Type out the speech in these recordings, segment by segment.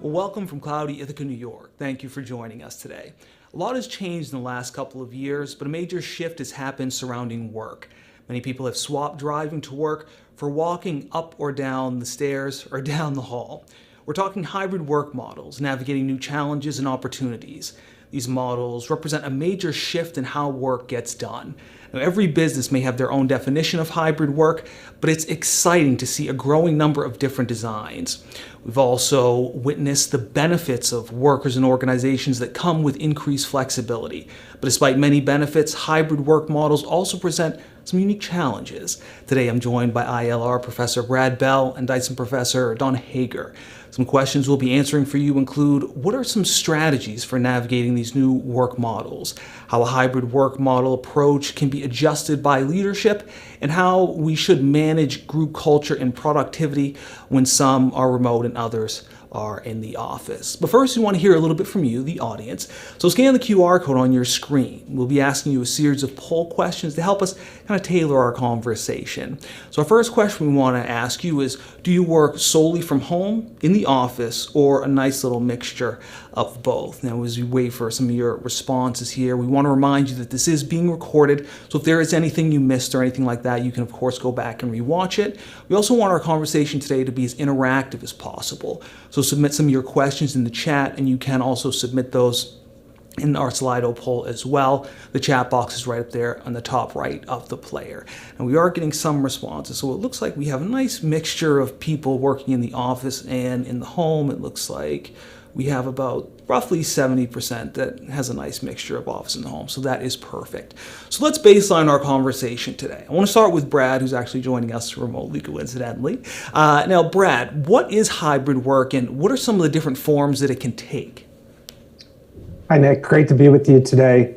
Well, welcome from cloudy Ithaca, New York. Thank you for joining us today. A lot has changed in the last couple of years, but a major shift has happened surrounding work. Many people have swapped driving to work for walking up or down the stairs or down the hall. We're talking hybrid work models, navigating new challenges and opportunities. These models represent a major shift in how work gets done. Now, every business may have their own definition of hybrid work, but it's exciting to see a growing number of different designs. We've also witnessed the benefits of workers and organizations that come with increased flexibility. But despite many benefits, hybrid work models also present some unique challenges. Today I'm joined by ILR Professor Brad Bell and Dyson Professor Donna Haeger. Some questions we'll be answering for you include, what are some strategies for navigating these new work models? How a hybrid work model approach can be adjusted by leadership, and how we should manage group culture and productivity when some are remote and others are in the office. But first, we want to hear a little bit from you, the audience. So scan the QR code on your screen. We'll be asking you a series of poll questions to help us kind of tailor our conversation. So our first question we want to ask you is, do you work solely from home, in the office, or a nice little mixture of both? Now, as we wait for some of your responses here, we want to remind you that this is being recorded. So if there is anything you missed or anything like that, you can of course go back and rewatch it. We also want our conversation today to be as interactive as possible. So submit some of your questions in the chat, and you can also submit those in our Slido poll as well. The chat box is right up there on the top right of the player. And we are getting some responses. So it looks like we have a nice mixture of people working in the office and in the home. It looks like we have about roughly 70% that has a nice mixture of office and home. So that is perfect. So let's baseline our conversation today. I want to start with Brad, who's actually joining us remotely, coincidentally. Now, Brad, what is hybrid work, and what are some of the different forms that it can take? Hi, Nick. Great to be with you today.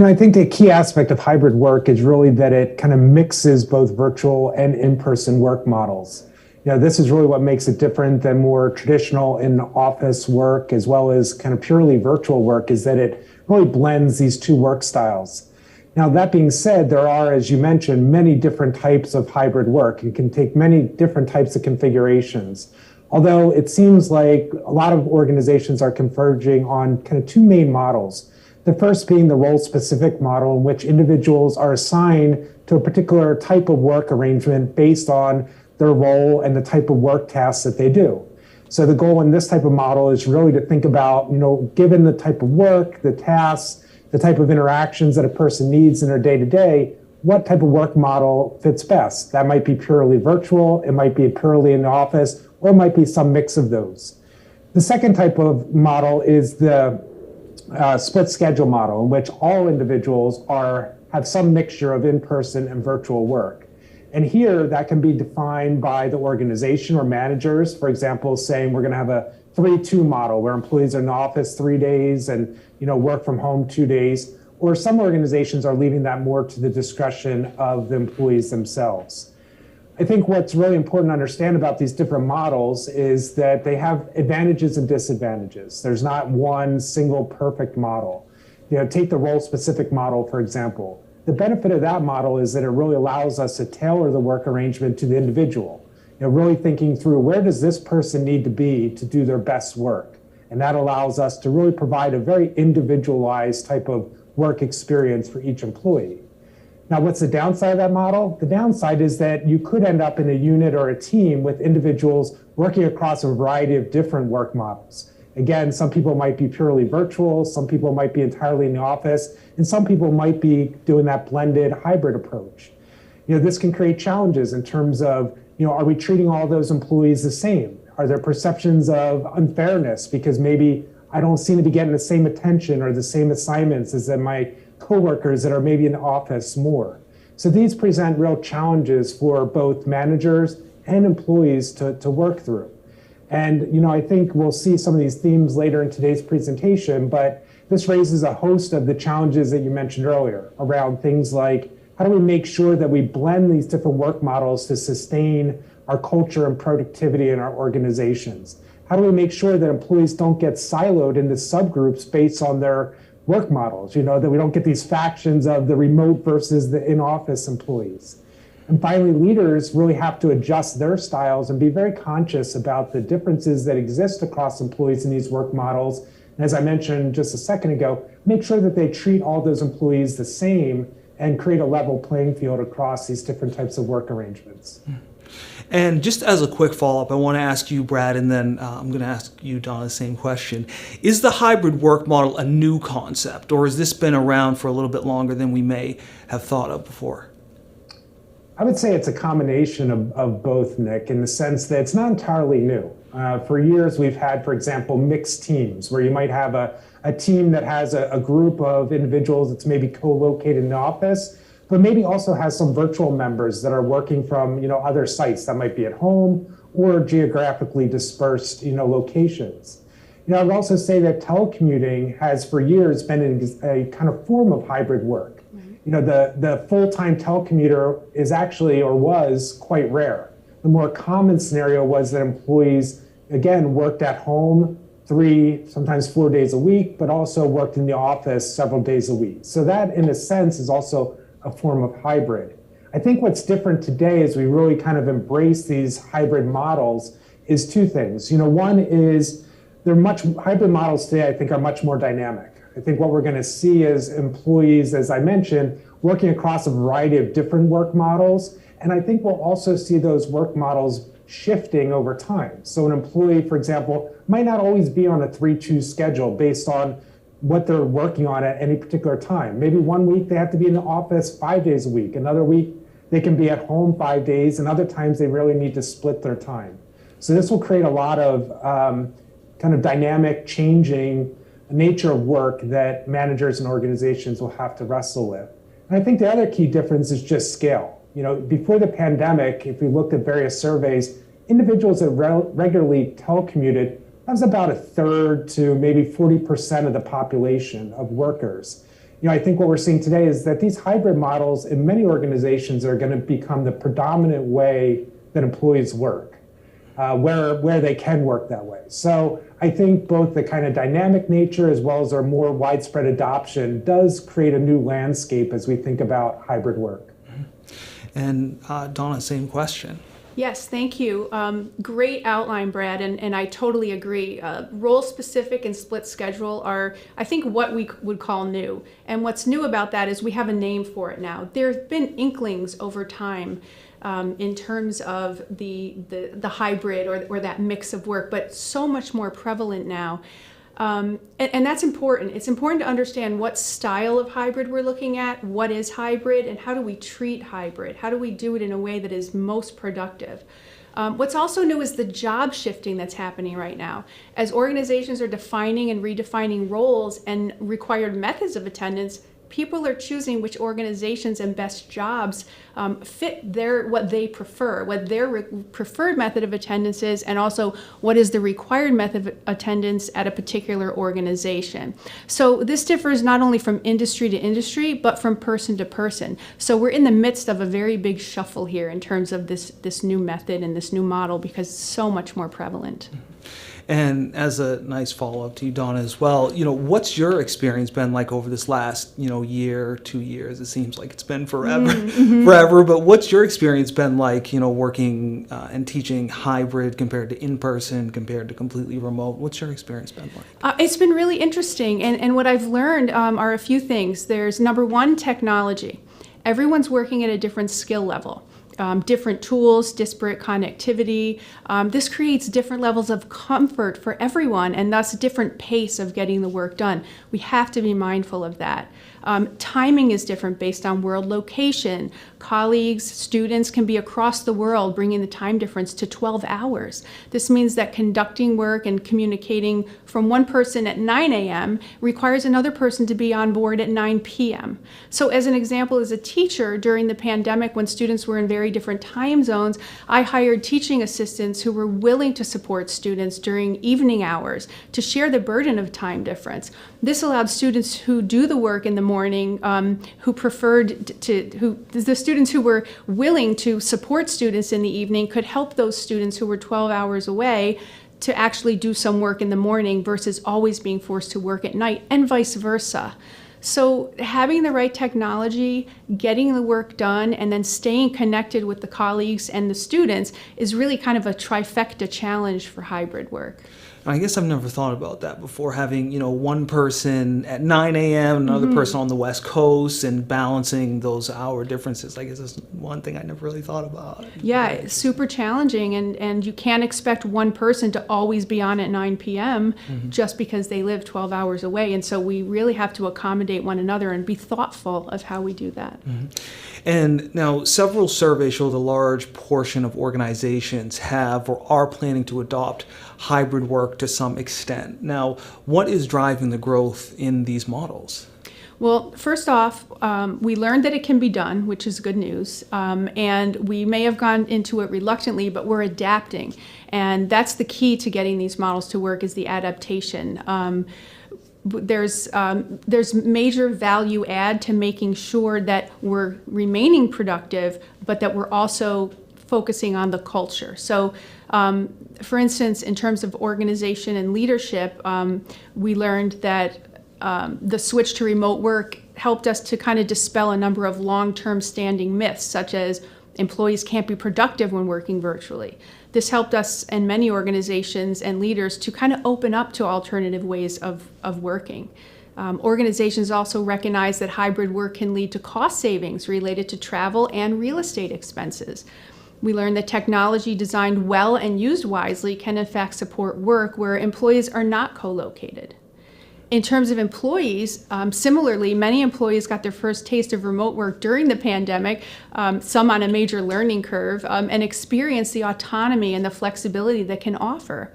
I think a key aspect of hybrid work is really that it kind of mixes both virtual and in-person work models. This is really what makes it different than more traditional in-office work, as well as kind of purely virtual work, is that it really blends these two work styles. Now, that being said, there are, as you mentioned, many different types of hybrid work and can take many different types of configurations. Although it seems like a lot of organizations are converging on kind of two main models. The first being the role-specific model, in which individuals are assigned to a particular type of work arrangement based on their role and the type of work tasks that they do. So the goal in this type of model is really to think about, given the type of work, the tasks, the type of interactions that a person needs in their day-to-day, what type of work model fits best? That might be purely virtual, it might be purely in the office, or it might be some mix of those. The second type of model is the split schedule model, in which all individuals have some mixture of in-person and virtual work. And here, that can be defined by the organization or managers, for example, saying we're going to have a 3-2 model where employees are in the office 3 days and work from home 2 days. Or some organizations are leaving that more to the discretion of the employees themselves. I think what's really important to understand about these different models is that they have advantages and disadvantages. There's not one single perfect model. Take the role-specific model, for example. The benefit of that model is that it really allows us to tailor the work arrangement to the individual. Really thinking through, where does this person need to be to do their best work? And that allows us to really provide a very individualized type of work experience for each employee. Now, what's the downside of that model? The downside is that you could end up in a unit or a team with individuals working across a variety of different work models. Again, some people might be purely virtual, some people might be entirely in the office, and some people might be doing that blended hybrid approach. This can create challenges in terms of, are we treating all those employees the same? Are there perceptions of unfairness because maybe I don't seem to be getting the same attention or the same assignments as my coworkers that are maybe in the office more? So these present real challenges for both managers and employees to work through. And, I think we'll see some of these themes later in today's presentation, but this raises a host of the challenges that you mentioned earlier around things like, how do we make sure that we blend these different work models to sustain our culture and productivity in our organizations? How do we make sure that employees don't get siloed into subgroups based on their work models, that we don't get these factions of the remote versus the in-office employees? And finally, leaders really have to adjust their styles and be very conscious about the differences that exist across employees in these work models. And as I mentioned just a second ago, make sure that they treat all those employees the same and create a level playing field across these different types of work arrangements. And just as a quick follow-up, I want to ask you, Brad, and then I'm going to ask you, Donna, the same question. Is the hybrid work model a new concept, or has this been around for a little bit longer than we may have thought of before? I would say it's a combination of both, Nick, in the sense that it's not entirely new. For years, we've had, for example, mixed teams, where you might have a team that has a group of individuals that's maybe co-located in the office, but maybe also has some virtual members that are working from other sites that might be at home or geographically dispersed locations. I would also say that telecommuting has for years been a kind of form of hybrid work. The full-time telecommuter is actually, or was, quite rare. The more common scenario was that employees, again, worked at home 3, sometimes 4 days a week, but also worked in the office several days a week. So that, in a sense, is also a form of hybrid. I think what's different today as we really kind of embrace these hybrid models is two things. One is hybrid models today, I think, are much more dynamic. I think what we're going to see is employees, as I mentioned, working across a variety of different work models. And I think we'll also see those work models shifting over time. So an employee, for example, might not always be on a 3-2 schedule based on what they're working on at any particular time. Maybe one week they have to be in the office 5 days a week. Another week they can be at home 5 days. And other times they really need to split their time. So this will create a lot of kind of dynamic, changing nature of work that managers and organizations will have to wrestle with. And I think the other key difference is just scale. Before the pandemic, if we looked at various surveys, individuals that regularly telecommuted, that was about 1/3 to maybe 40% of the population of workers. I think what we're seeing today is that these hybrid models in many organizations are going to become the predominant way that employees work. Where they can work that way. So I think both the kind of dynamic nature as well as our more widespread adoption does create a new landscape as we think about hybrid work. And Donna, same question. Yes, thank you. Great outline, Brad, and I totally agree. Role-specific and split schedule are, I think, what we would call new. And what's new about that is we have a name for it now. There have been inklings over time in terms of the hybrid or that mix of work, but so much more prevalent now. And that's important. It's important to understand what style of hybrid we're looking at, what is hybrid, and how do we treat hybrid? How do we do it in a way that is most productive? What's also new is the job shifting that's happening right now. As organizations are defining and redefining roles and required methods of attendance, people are choosing which organizations and best jobs fit what they prefer, what their preferred method of attendance is, and also what is the required method of attendance at a particular organization. So this differs not only from industry to industry, but from person to person. So we're in the midst of a very big shuffle here in terms of this new method and this new model because it's so much more prevalent. And as a nice follow-up to you, Donna, as well, what's your experience been like over this last, year, 2 years? It seems like it's been forever, but what's your experience been like, working and teaching hybrid compared to in-person, compared to completely remote? What's your experience been like? It's been really interesting, and what I've learned are a few things. There's number one, technology. Everyone's working at a different skill level. Different tools, disparate connectivity. This creates different levels of comfort for everyone and thus a different pace of getting the work done. We have to be mindful of that. Timing is different based on world location. Colleagues, students can be across the world, bringing the time difference to 12 hours. This means that conducting work and communicating from one person at 9 a.m. requires another person to be on board at 9 p.m. So as an example, as a teacher during the pandemic when students were in very different time zones, I hired teaching assistants who were willing to support students during evening hours to share the burden of time difference. This allowed students who do the work in the morning, the students who were willing to support students in the evening could help those students who were 12 hours away to actually do some work in the morning versus always being forced to work at night, and vice versa. So having the right technology, getting the work done, and then staying connected with the colleagues and the students is really kind of a trifecta challenge for hybrid work. I guess I've never thought about that before, having, one person at 9 a.m., another person on the West Coast, and balancing those hour differences. I guess that's one thing I never really thought about. Yeah, it's super challenging, and you can't expect one person to always be on at 9 p.m. just because they live 12 hours away. And so we really have to accommodate one another and be thoughtful of how we do that. And now several surveys show the large portion of organizations have or are planning to adopt hybrid work to some extent. Now, what is driving the growth in these models? Well, first off, we learned that it can be done, which is good news. And we may have gone into it reluctantly, but we're adapting. And that's the key to getting these models to work, is the adaptation. There's major value add to making sure that we're remaining productive, but that we're also focusing on the culture. So, for instance, in terms of organization and leadership, we learned that the switch to remote work helped us to kind of dispel a number of long-term standing myths, such as employees can't be productive when working virtually. This helped us and many organizations and leaders to kind of open up to alternative ways of working. Organizations also recognize that hybrid work can lead to cost savings related to travel and real estate expenses. We learned that technology designed well and used wisely can in fact support work where employees are not co-located. In terms of employees, similarly, many employees got their first taste of remote work during the pandemic, some on a major learning curve, and experienced the autonomy and the flexibility that can offer.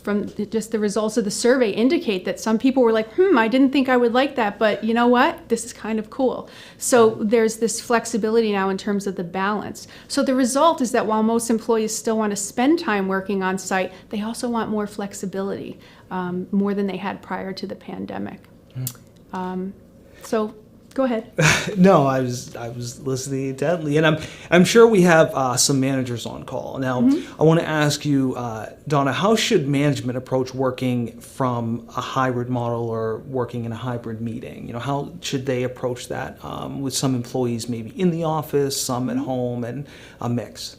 From just the results of the survey indicate that some people were like, I didn't think I would like that, but you know what? This is kind of cool. So there's this flexibility now in terms of the balance. So the result is that while most employees still want to spend time working on site, they also want more flexibility, more than they had prior to the pandemic. So go ahead. No, I was listening intently, and I'm sure we have some managers on call now. I want to ask you, Donna, how should management approach working from a hybrid model or working in a hybrid meeting? How should they approach that with some employees maybe in the office, some at home, and a mix?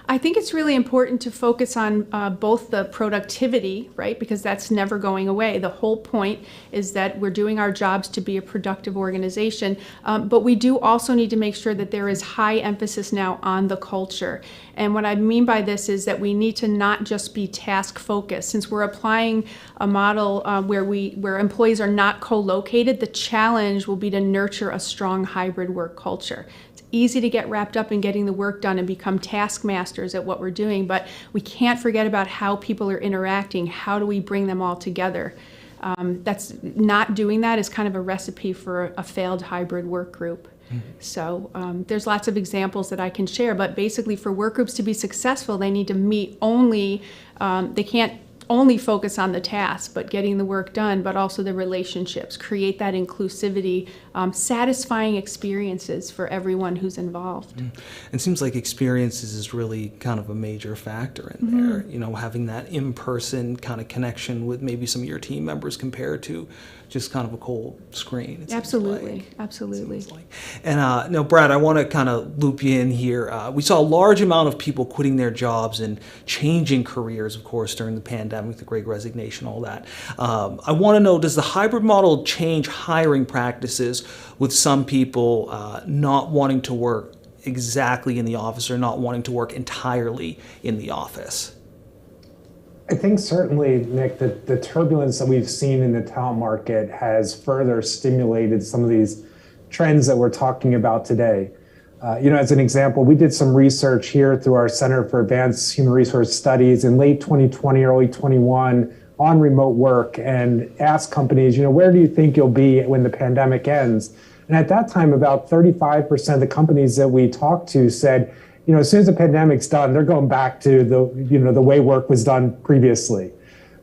I think it's really important to focus on both the productivity, right, because that's never going away. The whole point is that we're doing our jobs to be a productive organization, but we do also need to make sure that there is high emphasis now on the culture. And what I mean by this is that we need to not just be task focused. Since we're applying a model where employees are not co-located, the challenge will be to nurture a strong hybrid work culture. Easy to get wrapped up in getting the work done and become taskmasters at what we're doing, but we can't forget about how people are interacting. How do we bring them all together? That's not doing that is kind of a recipe for a failed hybrid work group. So there's lots of examples that I can share, but basically for work groups to be successful, they need to meet only, they can't only focus on the task, but getting the work done, but also the relationships, create that inclusivity, satisfying experiences for everyone who's involved. It seems like experiences is really kind of a major factor in there, having that in-person kind of connection with maybe some of your team members compared to just kind of a cold screen. Absolutely. And now, Brad, I want to kind of loop you in here. We saw a large amount of people quitting their jobs and changing careers, of course, during the pandemic, the Great Resignation, all that. I want to know, does the hybrid model change hiring practices with some people not wanting to work exactly in the office or not wanting to work entirely in the office? I think certainly, Nick, that the turbulence that we've seen in the talent market has further stimulated some of these trends that we're talking about today. As an example, we did some research here through our Center for Advanced Human Resource Studies in late 2020, early 21 on remote work and asked companies, where do you think you'll be when the pandemic ends? And at that time, about 35% of the companies that we talked to said, as soon as the pandemic's done, they're going back to the way work was done previously.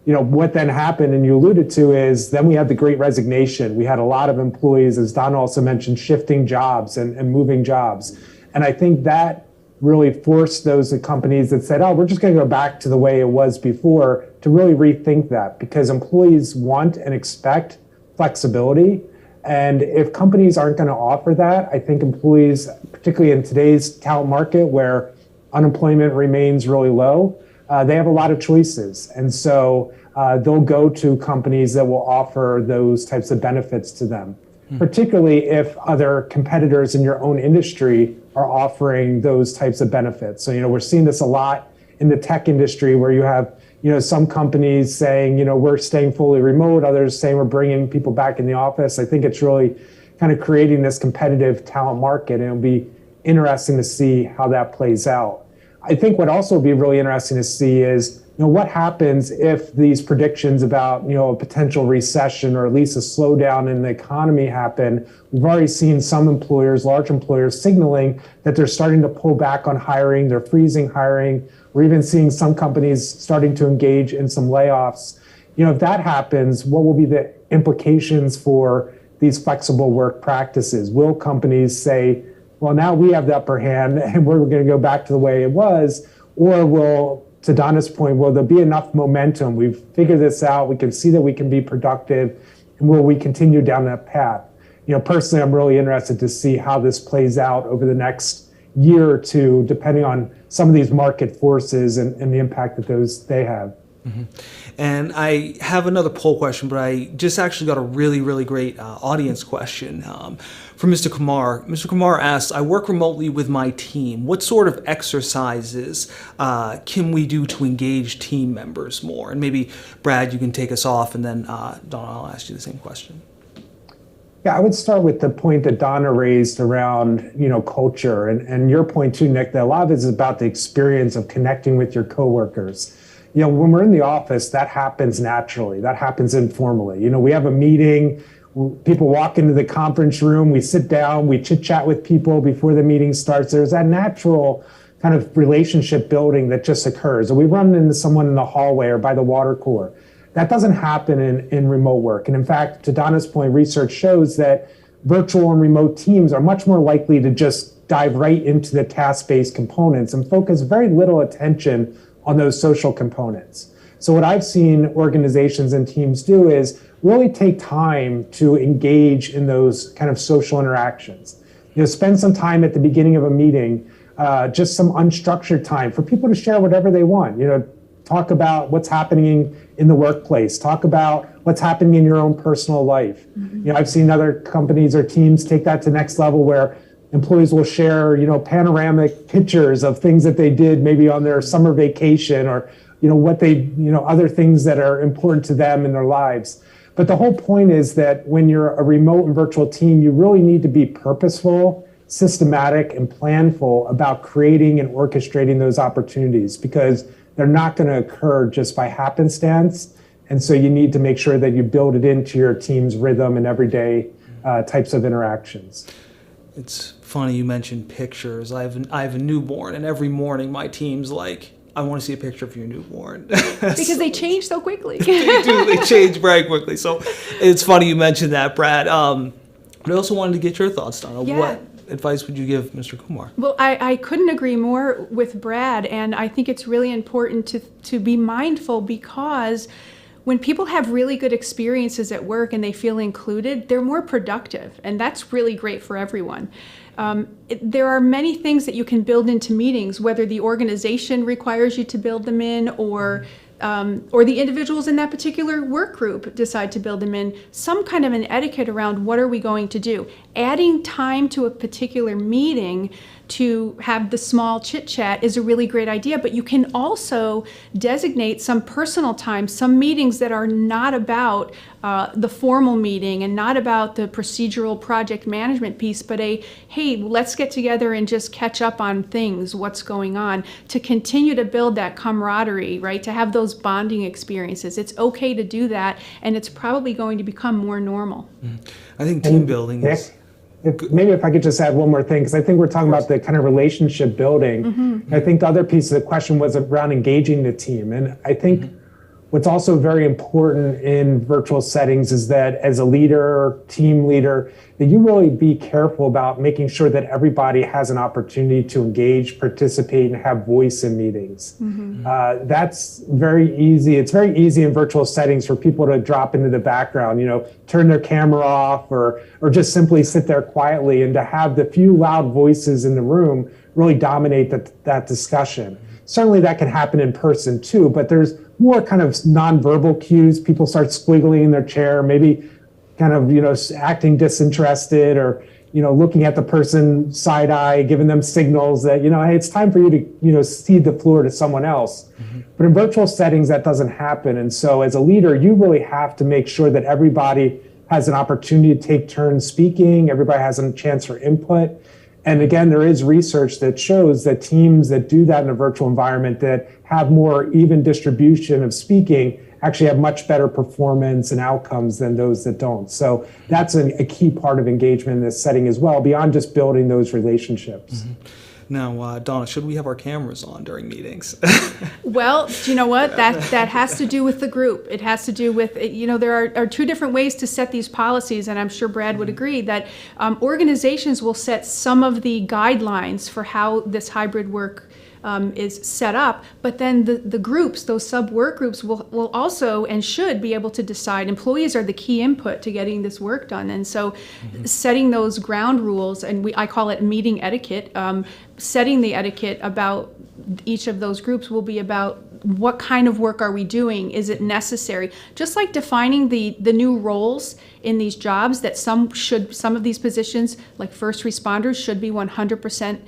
What then happened, and you alluded to, is then we had the Great Resignation. We had a lot of employees, as Don also mentioned, shifting jobs and moving jobs. And I think that really forced those companies that said, we're just going to go back to the way it was before, to really rethink that, because employees want and expect flexibility. And if companies aren't going to offer that, I think employees, particularly in today's talent market where unemployment remains really low, they have a lot of choices. And so they'll go to companies that will offer those types of benefits to them, particularly if other competitors in your own industry are offering those types of benefits. So, we're seeing this a lot in the tech industry where you have, some companies saying, we're staying fully remote, others saying we're bringing people back in the office. I think it's really kind of creating this competitive talent market, and it'll be interesting to see how that plays out. I think what also will be really interesting to see is, what happens if these predictions about, a potential recession or at least a slowdown in the economy happen. We've already seen some employers, large employers, signaling that they're starting to pull back on hiring, they're freezing hiring. We're even seeing some companies starting to engage in some layoffs. If that happens, what will be the implications for these flexible work practices? Will companies say, well, now we have the upper hand and we're going to go back to the way it was? Or will, to Donna's point, will there be enough momentum? We've figured this out. We can see that we can be productive. And will we continue down that path? Personally, I'm really interested to see how this plays out over the next year or two, depending on some of these market forces and the impact that they have. Mm-hmm. And I have another poll question, but I just actually got a really, really great audience question from Mr. Kumar. Mr. Kumar asks, I work remotely with my team. What sort of exercises can we do to engage team members more? And maybe, Brad, you can take us off, and then Donna, I'll ask you the same question. Yeah, I would start with the point that Donna raised around, culture, and your point too, Nick, that a lot of it is about the experience of connecting with your coworkers. When we're in the office, that happens naturally. That happens informally. We have a meeting, people walk into the conference room, we sit down, we chit chat with people before the meeting starts. There's that natural kind of relationship building that just occurs. Or we run into someone in the hallway or by the water cooler. That doesn't happen in remote work. And in fact, to Donna's point, research shows that virtual and remote teams are much more likely to just dive right into the task-based components and focus very little attention on those social components. So what I've seen organizations and teams do is really take time to engage in those kind of social interactions. Spend some time at the beginning of a meeting, just some unstructured time for people to share whatever they want. Talk about what's happening in the workplace. Talk about what's happening in your own personal life. Mm-hmm. I've seen other companies or teams take that to the next level where employees will share, panoramic pictures of things that they did maybe on their summer vacation or, what they, other things that are important to them in their lives. But the whole point is that when you're a remote and virtual team, you really need to be purposeful, systematic, and planful about creating and orchestrating those opportunities, because they're not going to occur just by happenstance. And so you need to make sure that you build it into your team's rhythm and everyday types of interactions. It's funny you mentioned pictures. I have a newborn, and every morning my team's like, I want to see a picture of your newborn. Because they change so quickly. They do. They change very quickly. So it's funny you mentioned that, Brad. But I also wanted to get your thoughts, Donna. Yeah. What advice would you give Mr. Kumar? Well, I couldn't agree more with Brad, and I think it's really important to be mindful, because when people have really good experiences at work and they feel included, they're more productive, and that's really great for everyone. There are many things that you can build into meetings, whether the organization requires you to build them in or the individuals in that particular work group decide to build them in, some kind of an etiquette around what are we going to do. Adding time to a particular meeting to have the small chit chat is a really great idea, but you can also designate some personal time, some meetings that are not about the formal meeting and not about the procedural project management piece, but hey, let's get together and just catch up on things, what's going on, to continue to build that camaraderie, right? To have those bonding experiences. It's okay to do that, and it's probably going to become more normal. I think team building is... Maybe if I could just add one more thing, because I think we're talking about the kind of relationship building. Mm-hmm. I think the other piece of the question was around engaging the team. And I think What's also very important in virtual settings is that as a leader, team leader, that you really be careful about making sure that everybody has an opportunity to engage, participate, and have voice in meetings. That's very easy. It's very easy in virtual settings for people to drop into the background, turn their camera off or just simply sit there quietly, and to have the few loud voices in the room really dominate that discussion. Certainly that can happen in person too, but there's more kind of nonverbal cues. People start squiggling in their chair, maybe kind of, acting disinterested or, looking at the person side eye, giving them signals that, hey, it's time for you to, cede the floor to someone else. But in virtual settings, that doesn't happen. And so as a leader, you really have to make sure that everybody has an opportunity to take turns speaking. Everybody has a chance for input. And again, there is research that shows that teams that do that in a virtual environment that have more even distribution of speaking actually have much better performance and outcomes than those that don't. So that's a key part of engagement in this setting as well, beyond just building those relationships. Now, Donna, should we have our cameras on during meetings? Well, do you know what? That has to do with the group. It has to do with, there are two different ways to set these policies, and I'm sure Brad would agree that organizations will set some of the guidelines for how this hybrid work is set up, but then the groups, those sub-work groups, will also and should be able to decide. Employees are the key input to getting this work done, and so setting those ground rules, and I call it meeting etiquette, setting the etiquette about each of those groups will be about what kind of work are we doing? Is it necessary? Just like defining the new roles in these jobs, that some of these positions, like first responders, should be 100%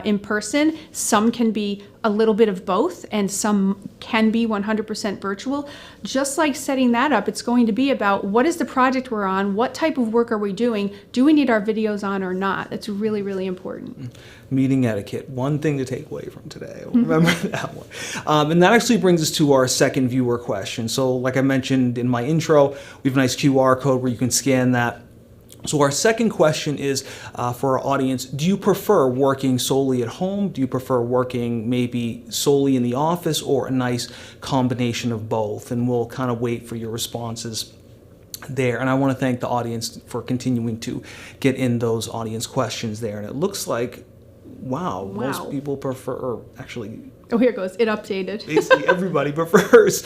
in person. Some can be a little bit of both, and some can be 100% virtual. Just like setting that up, it's going to be about what is the project we're on, what type of work are we doing, do we need our videos on or not? That's really, really important. Meeting etiquette, one thing to take away from today. Remember that one. And that actually brings us to our second viewer question. So like I mentioned in my intro, we have a nice QR code where you can scan that. So our second question is for our audience, do you prefer working solely at home? Do you prefer working maybe solely in the office, or a nice combination of both? And we'll kind of wait for your responses there. And I want to thank the audience for continuing to get in those audience questions there. And it looks like, wow. Most people prefer, or actually, oh, here it goes. It updated. Basically, everybody prefers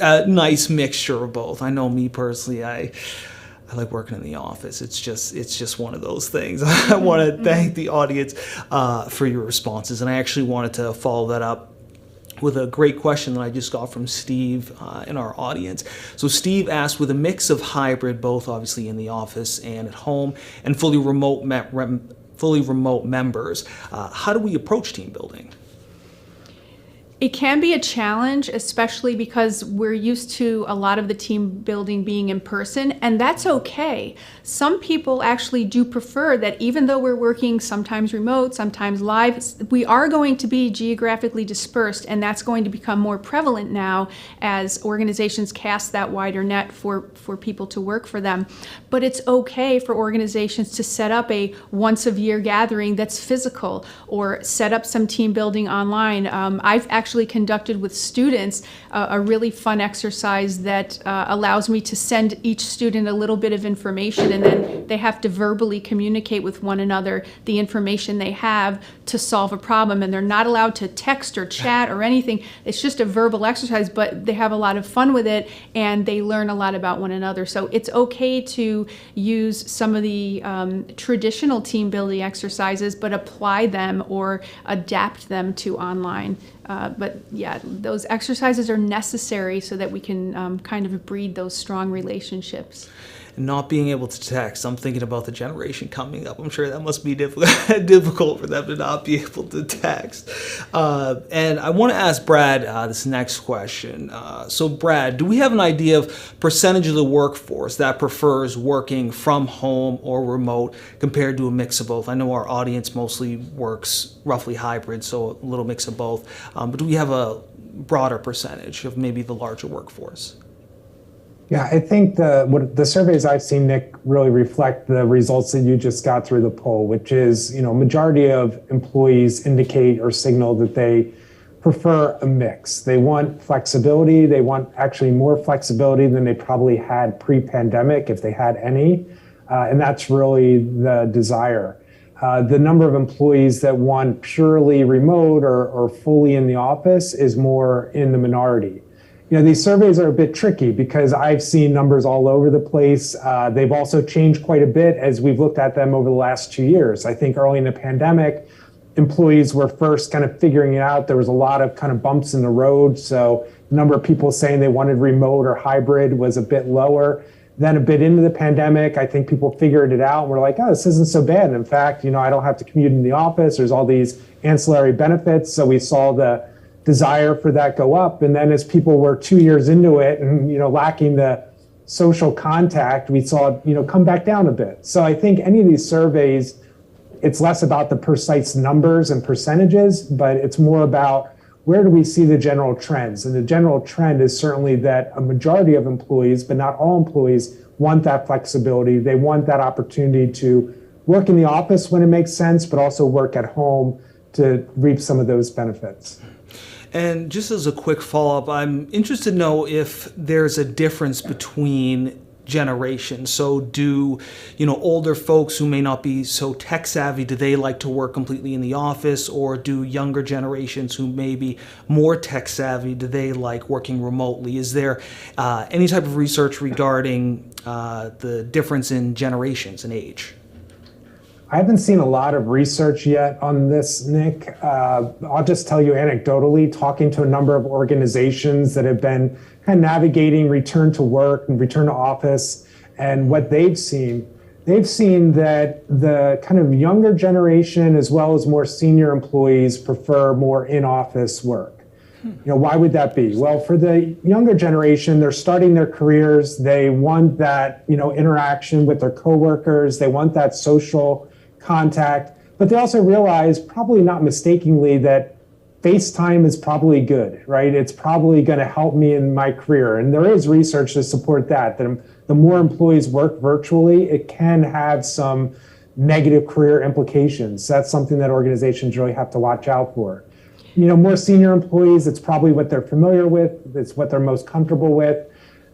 a nice mixture of both. I know me personally, I like working in the office. It's just one of those things. I want to thank the audience for your responses, and I actually wanted to follow that up with a great question that I just got from Steve in our audience. So Steve asked, with a mix of hybrid, both obviously in the office and at home, and fully remote members, how do we approach team building? It can be a challenge, especially because we're used to a lot of the team building being in person, and that's okay. Some people actually do prefer that even though we're working sometimes remote, sometimes live, we are going to be geographically dispersed, and that's going to become more prevalent now as organizations cast that wider net for people to work for them. But it's okay for organizations to set up a once-a-year gathering that's physical, or set up some team building online. I've actually conducted with students a really fun exercise that allows me to send each student a little bit of information, and then they have to verbally communicate with one another the information they have to solve a problem, and they're not allowed to text or chat or anything. It's just a verbal exercise, but they have a lot of fun with it, and they learn a lot about one another. So it's okay to use some of the traditional team building exercises, but apply them or adapt them to online. But yeah, those exercises are necessary so that we can kind of breed those strong relationships. Not being able to text, I'm thinking about the generation coming up. I'm sure that must be difficult for them to not be able to text. And I want to ask Brad this next question. So Brad, do we have an idea of percentage of the workforce that prefers working from home or remote compared to a mix of both? I know our audience mostly works roughly hybrid, so a little mix of both. But do we have a broader percentage of maybe the larger workforce? Yeah, I think the surveys I've seen, Nick, really reflect the results that you just got through the poll, which is, majority of employees indicate or signal that they prefer a mix. They want flexibility. They want actually more flexibility than they probably had pre-pandemic, if they had any. And that's really the desire. The number of employees that want purely remote or fully in the office is more in the minority. These surveys are a bit tricky because I've seen numbers all over the place. They've also changed quite a bit as we've looked at them over the last 2 years. I think early in the pandemic, employees were first kind of figuring it out. There was a lot of kind of bumps in the road. So the number of people saying they wanted remote or hybrid was a bit lower. Then a bit into the pandemic, I think people figured it out and were like, oh, this isn't so bad. And in fact, I don't have to commute in the office. There's all these ancillary benefits. So we saw the desire for that go up. And then as people were 2 years into it and, lacking the social contact, we saw it, come back down a bit. So I think any of these surveys, it's less about the precise numbers and percentages, but it's more about where do we see the general trends? And the general trend is certainly that a majority of employees, but not all employees, want that flexibility. They want that opportunity to work in the office when it makes sense, but also work at home to reap some of those benefits. And just as a quick follow-up, I'm interested to know if there's a difference between generations. So do, older folks who may not be so tech savvy, do they like to work completely in the office? Or do younger generations who may be more tech savvy, do they like working remotely? Is there any type of research regarding the difference in generations and age? I haven't seen a lot of research yet on this, Nick. I'll just tell you anecdotally, talking to a number of organizations that have been kind of navigating return to work and return to office, and what they've seen that the kind of younger generation as well as more senior employees prefer more in-office work. Why would that be? Well, for the younger generation, they're starting their careers. They want that, interaction with their coworkers. They want that social contact, but they also realize, probably not mistakenly, that FaceTime is probably good, right? It's probably going to help me in my career. And there is research to support that the more employees work virtually, it can have some negative career implications. That's something that organizations really have to watch out for. More senior employees, it's probably what they're familiar with. It's what they're most comfortable with.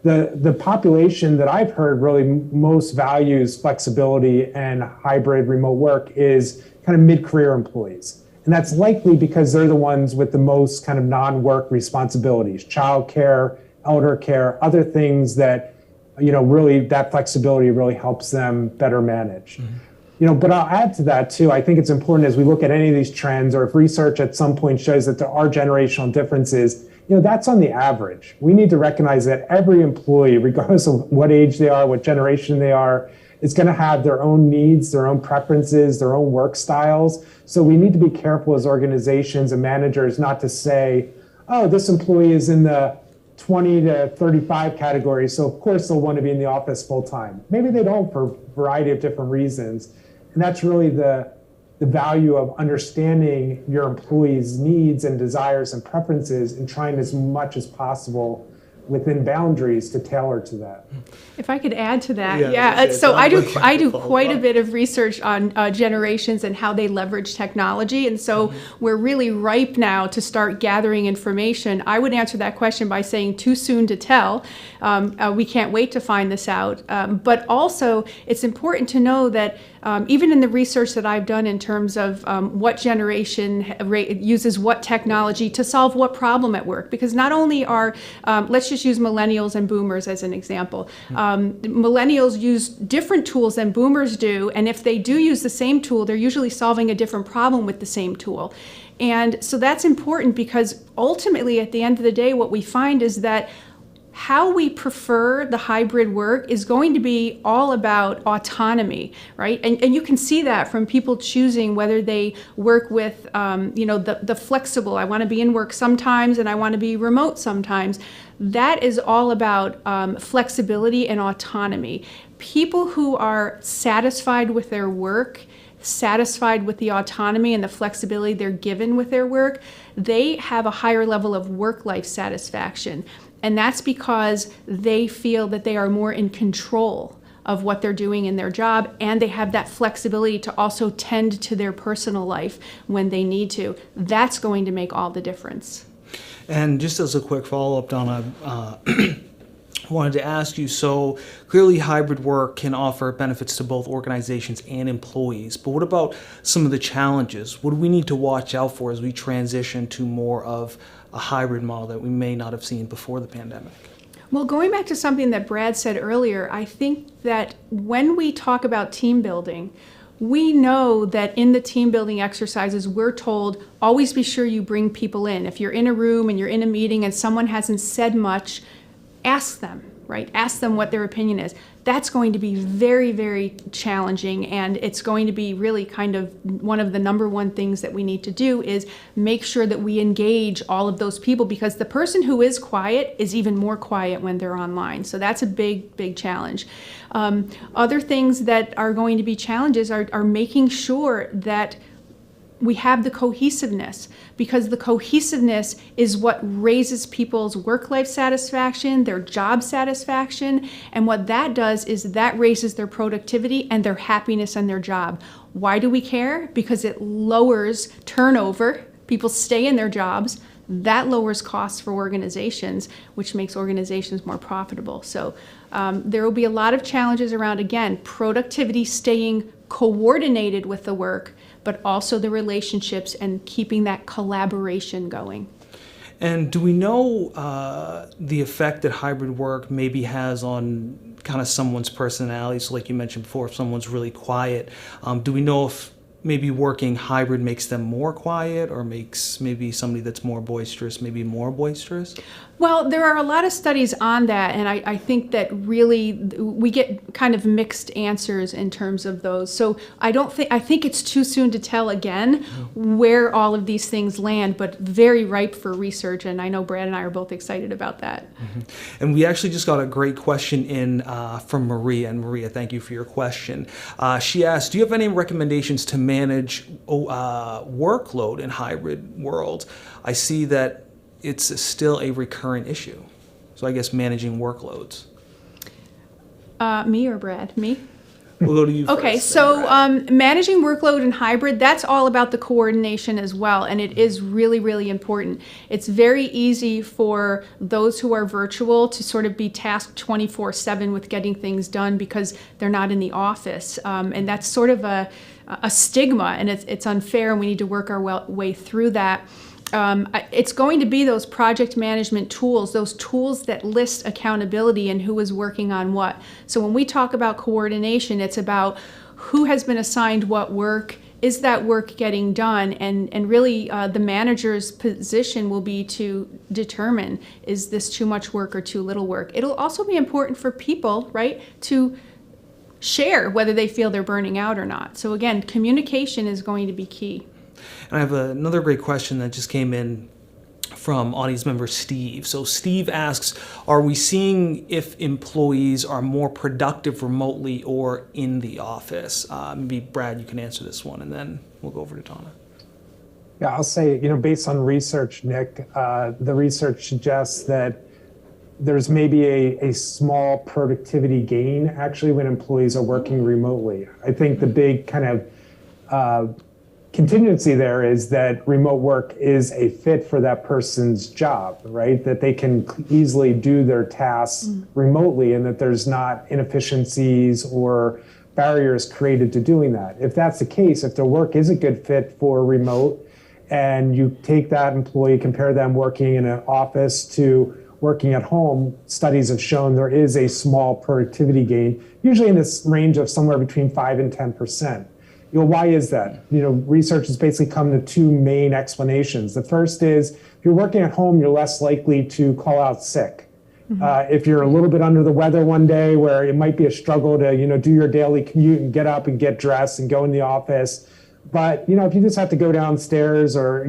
The population that I've heard really most values flexibility and hybrid remote work is kind of mid-career employees. And that's likely because they're the ones with the most kind of non-work responsibilities, childcare, elder care, other things that, really that flexibility really helps them better manage. Mm-hmm. But I'll add to that too. I think it's important as we look at any of these trends, or if research at some point shows that there are generational differences, that's on the average. We need to recognize that every employee, regardless of what age they are, what generation they are, is going to have their own needs, their own preferences, their own work styles. So we need to be careful as organizations and managers not to say, oh, this employee is in the 20 to 35 category, so of course they'll want to be in the office full time. Maybe they don't for a variety of different reasons. And that's really the value of understanding your employees' needs and desires and preferences and trying as much as possible within boundaries to tailor to that. If I could add to that, so I do quite a bit of research on generations and how they leverage technology, and so we're really ripe now to start gathering information. I would answer that question by saying too soon to tell. We can't wait to find this out, but also it's important to know that even in the research that I've done in terms of what generation uses what technology to solve what problem at work, because not only are, let's just use millennials and boomers as an example. Millennials use different tools than boomers do, and if they do use the same tool, they're usually solving a different problem with the same tool. And so that's important because ultimately at the end of the day, what we find is that how we prefer the hybrid work is going to be all about autonomy, right? And you can see that from people choosing whether they work with, the flexible, I want to be in work sometimes and I want to be remote sometimes. That is all about flexibility and autonomy. People who are satisfied with their work, satisfied with the autonomy and the flexibility they're given with their work, they have a higher level of work-life satisfaction. And that's because they feel that they are more in control of what they're doing in their job, and they have that flexibility to also tend to their personal life when they need to. That's going to make all the difference. And just as a quick follow-up, Donna, wanted to ask you, so clearly hybrid work can offer benefits to both organizations and employees, but what about some of the challenges? What do we need to watch out for as we transition to more of a hybrid model that we may not have seen before the pandemic? Well, going back to something that Brad said earlier, I think that when we talk about team building, we know that in the team building exercises, we're told, always be sure you bring people in. If you're in a room and you're in a meeting and someone hasn't said much, ask them, right? Ask them what their opinion is. That's going to be very, very challenging, and it's going to be really kind of one of the number one things that we need to do is make sure that we engage all of those people, because the person who is quiet is even more quiet when they're online. So that's a big, big challenge. Other things that are going to be challenges are making sure that we have the cohesiveness, because the cohesiveness is what raises people's work-life satisfaction, their job satisfaction, and what that does is that raises their productivity and their happiness in their job. Why do we care? Because it lowers turnover. People stay in their jobs. That lowers costs for organizations, which makes organizations more profitable. So there will be a lot of challenges around, again, productivity, staying coordinated with the work, but also the relationships and keeping that collaboration going. And do we know the effect that hybrid work maybe has on kind of someone's personality? So like you mentioned before, if someone's really quiet, do we know if maybe working hybrid makes them more quiet, or makes maybe somebody that's more boisterous maybe more boisterous? Well, there are a lot of studies on that, and I think that really we get kind of mixed answers in terms of those. So I think it's too soon to tell again where all of these things land, but very ripe for research, and I know Brad and I are both excited about that. Mm-hmm. And we actually just got a great question in from Maria, and Maria, thank you for your question. She asked, do you have any recommendations to manage workload in hybrid world? I see that it's still a recurrent issue. So I guess managing workloads. Me or Brad? Me? We'll go to you first. Okay, so managing workload in hybrid, that's all about the coordination as well, and it is really, really important. It's very easy for those who are virtual to sort of be tasked 24/7 with getting things done because they're not in the office, and that's sort of a stigma, and it's unfair, and we need to work our way through that. It's going to be those project management tools, those tools that list accountability and who is working on what. So when we talk about coordination, it's about who has been assigned what work, is that work getting done, and really the manager's position will be to determine, is this too much work or too little work. It'll also be important for people, right, to share whether they feel they're burning out or not. So again, communication is going to be key. And I have another great question that just came in from audience member Steve. So Steve asks, are we seeing if employees are more productive remotely or in the office? Maybe Brad, you can answer this one, and then we'll go over to Donna. Yeah, I'll say, based on research, Nick, the research suggests that there's maybe a small productivity gain actually when employees are working remotely. I think the big kind of contingency there is that remote work is a fit for that person's job, right? That they can easily do their tasks remotely, and that there's not inefficiencies or barriers created to doing that. If that's the case, if their work is a good fit for remote, and you take that employee, compare them working in an office to working at home, studies have shown there is a small productivity gain, usually in this range of somewhere between 5 and 10%. Why is that? Research has basically come to two main explanations. The first is, if you're working at home, you're less likely to call out sick. If you're a little bit under the weather one day where it might be a struggle to, do your daily commute and get up and get dressed and go in the office. But, if you just have to go downstairs or,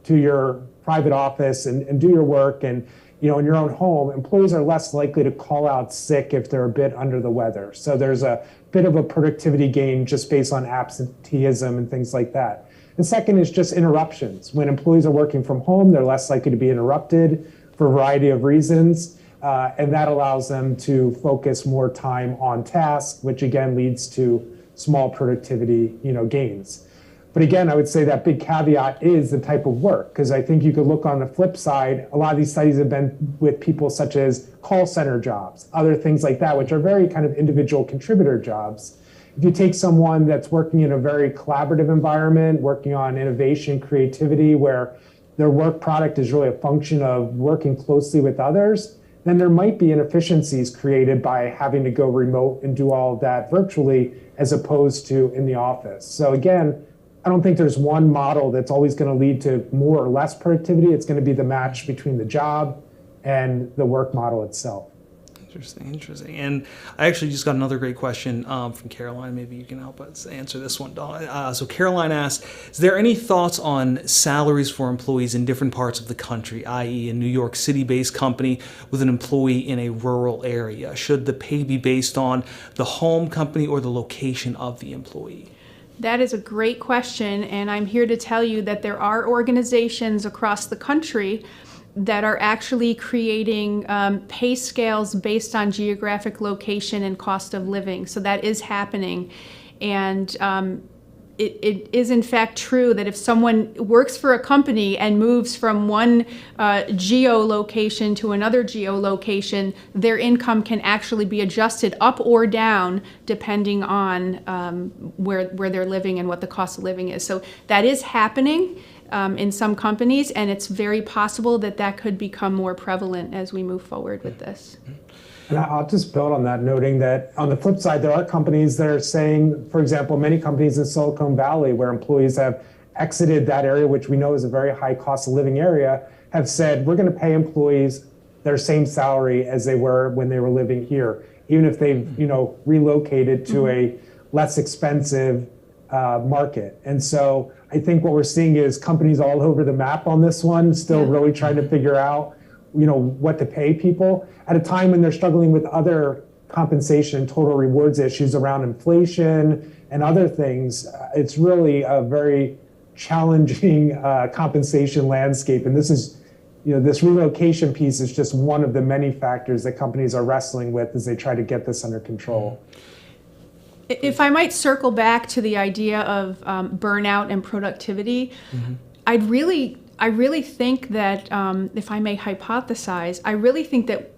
to your private office and do your work and, in your own home, employees are less likely to call out sick if they're a bit under the weather. So there's a bit of a productivity gain just based on absenteeism and things like that. And second is just interruptions. When employees are working from home, they're less likely to be interrupted for a variety of reasons. and that allows them to focus more time on tasks, which again leads to small productivity, gains. But again, I would say that big caveat is the type of work, because I think you could look on the flip side. A lot of these studies have been with people such as call center jobs, other things like that, which are very kind of individual contributor jobs. If you take someone that's working in a very collaborative environment, working on innovation, creativity, where their work product is really a function of working closely with others, then there might be inefficiencies created by having to go remote and do all of that virtually as opposed to in the office. So again, I don't think there's one model that's always going to lead to more or less productivity. It's going to be the match between the job and the work model itself. Interesting. And I actually just got another great question from Caroline. Maybe you can help us answer this one, Donna. So Caroline asked, is there any thoughts on salaries for employees in different parts of the country, i.e. a New York City-based company with an employee in a rural area? Should the pay be based on the home company or the location of the employee? That is a great question, and I'm here to tell you that there are organizations across the country that are actually creating pay scales based on geographic location and cost of living. So that is happening. And it is in fact true that if someone works for a company and moves from one geolocation to another geolocation, their income can actually be adjusted up or down depending on where they're living and what the cost of living is. So that is happening in some companies, and it's very possible that that could become more prevalent as we move forward with this. And I'll just build on that, noting that on the flip side, there are companies that are saying, for example, many companies in Silicon Valley where employees have exited that area, which we know is a very high cost of living area, have said, we're going to pay employees their same salary as they were when they were living here, even if they've relocated to a less expensive market. And so I think what we're seeing is companies all over the map on this one, still really trying to figure out what to pay people at a time when they're struggling with other compensation and total rewards issues around inflation and other things. It's really a very challenging compensation landscape. And this is, this relocation piece is just one of the many factors that companies are wrestling with as they try to get this under control. If I might circle back to the idea of burnout and productivity, I really think that, if I may hypothesize, I really think that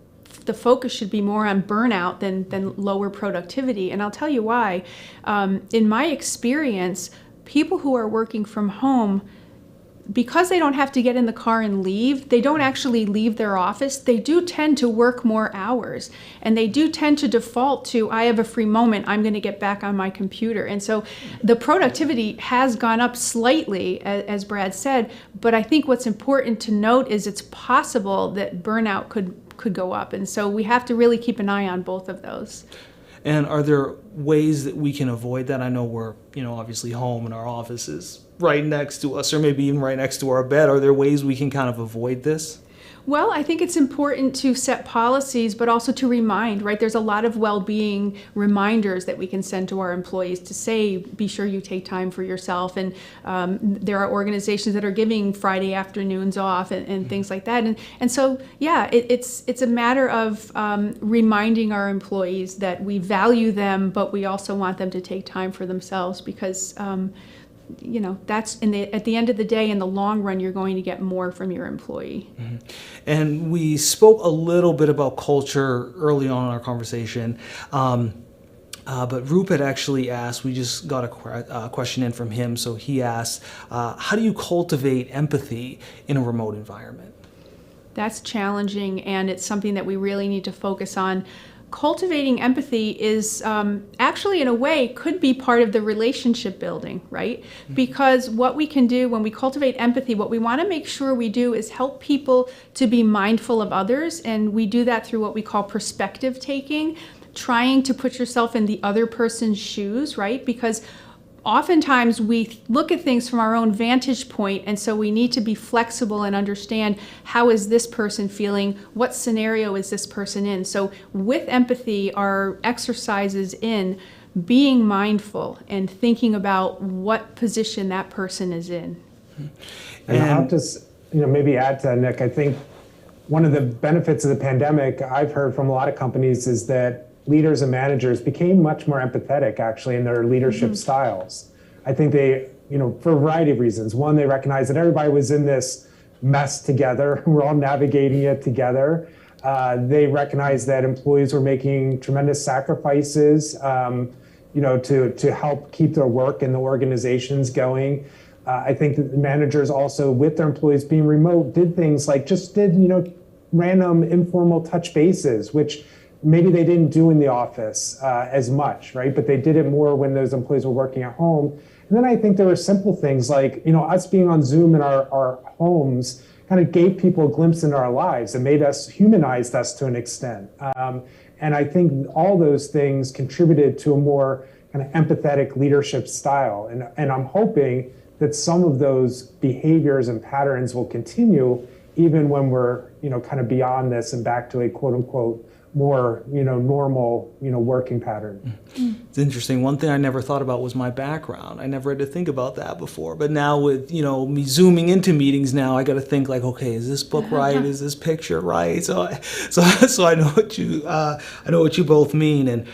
the focus should be more on burnout than lower productivity. And I'll tell you why. In my experience, people who are working from home, because they don't have to get in the car and leave, they don't actually leave their office. They do tend to work more hours, and they do tend to default to, I have a free moment, I'm going to get back on my computer. And so the productivity has gone up slightly, as Brad said, but I think what's important to note is it's possible that burnout could go up. And so we have to really keep an eye on both of those. And are there ways that we can avoid that? I know we're, obviously home and our office is right next to us, or maybe even right next to our bed. Are there ways we can kind of avoid this? Well, I think it's important to set policies, but also to remind, right? There's a lot of well-being reminders that we can send to our employees to say, be sure you take time for yourself. And there are organizations that are giving Friday afternoons off and things like that. And so, yeah, it's a matter of reminding our employees that we value them, but we also want them to take time for themselves because that's at the end of the day, in the long run, you're going to get more from your employee. And we spoke a little bit about culture early on in our conversation, but Rupert actually asked, we just got a question in from him, so he asked, how do you cultivate empathy in a remote environment? That's challenging, and it's something that we really need to focus on. Cultivating empathy is actually, in a way, could be part of the relationship building, right? Because what we can do when we cultivate empathy, what we want to make sure we do is help people to be mindful of others, and we do that through what we call perspective taking, trying to put yourself in the other person's shoes, right? Because oftentimes we look at things from our own vantage point, and so we need to be flexible and understand, how is this person feeling? What scenario is this person in? So with empathy, our exercises in being mindful and thinking about what position that person is in. And I'll just maybe add to that, Nick. I think one of the benefits of the pandemic I've heard from a lot of companies is that leaders and managers became much more empathetic actually in their leadership styles. I think they, for a variety of reasons. One, they recognized that everybody was in this mess together. We're all navigating it together. They recognized that employees were making tremendous sacrifices, to help keep their work and the organizations going. I think that the managers also, with their employees being remote, did things like random informal touch bases, which maybe they didn't do in the office as much, right? But they did it more when those employees were working at home. And then I think there were simple things like, us being on Zoom in our homes kind of gave people a glimpse into our lives and humanized us to an extent. And I think all those things contributed to a more kind of empathetic leadership style. And I'm hoping that some of those behaviors and patterns will continue even when we're, kind of beyond this and back to a quote unquote more, normal, working pattern. It's interesting. One thing I never thought about was my background. I never had to think about that before. But now with, me zooming into meetings now, I got to think like, okay, is this book right? Is this picture right? So I know what you both mean. And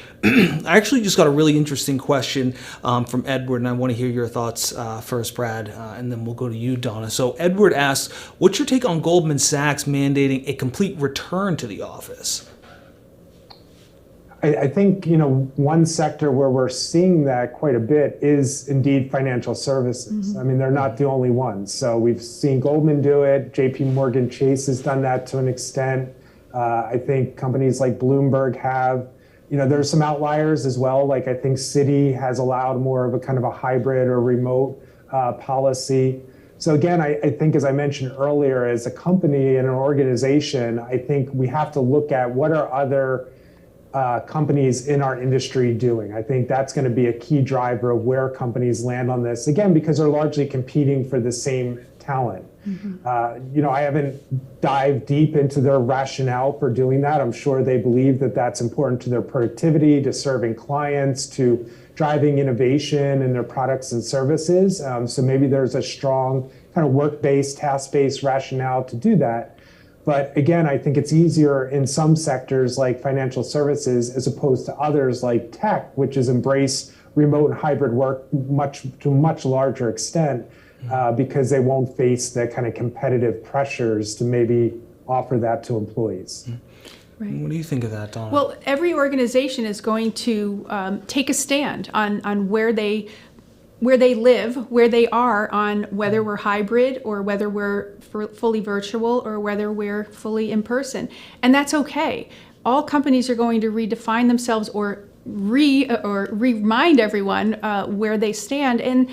I actually just got a really interesting question from Edward, and I want to hear your thoughts first, Brad, and then we'll go to you, Donna. So Edward asks, what's your take on Goldman Sachs mandating a complete return to the office? I think, one sector where we're seeing that quite a bit is indeed financial services. I mean, they're not the only ones. So we've seen Goldman do it. JP Morgan Chase has done that to an extent. I think companies like Bloomberg have. There's some outliers as well. Like I think Citi has allowed more of a kind of a hybrid or remote policy. So again, I think, as I mentioned earlier, as a company and an organization, I think we have to look at what are other companies in our industry doing. I think that's going to be a key driver of where companies land on this, again, because they're largely competing for the same talent. I haven't dived deep into their rationale for doing that. I'm sure they believe that that's important to their productivity, to serving clients, to driving innovation in their products and services. So maybe there's a strong kind of work-based, task-based rationale to do that. But again, I think it's easier in some sectors like financial services as opposed to others like tech, which has embraced remote and hybrid work to a much larger extent because they won't face the kind of competitive pressures to maybe offer that to employees. Right. What do you think of that, Donna? Well, every organization is going to take a stand on where they live, where they are on whether we're hybrid or whether we're fully virtual or whether we're fully in person. And that's okay. All companies are going to redefine themselves or remind everyone where they stand. And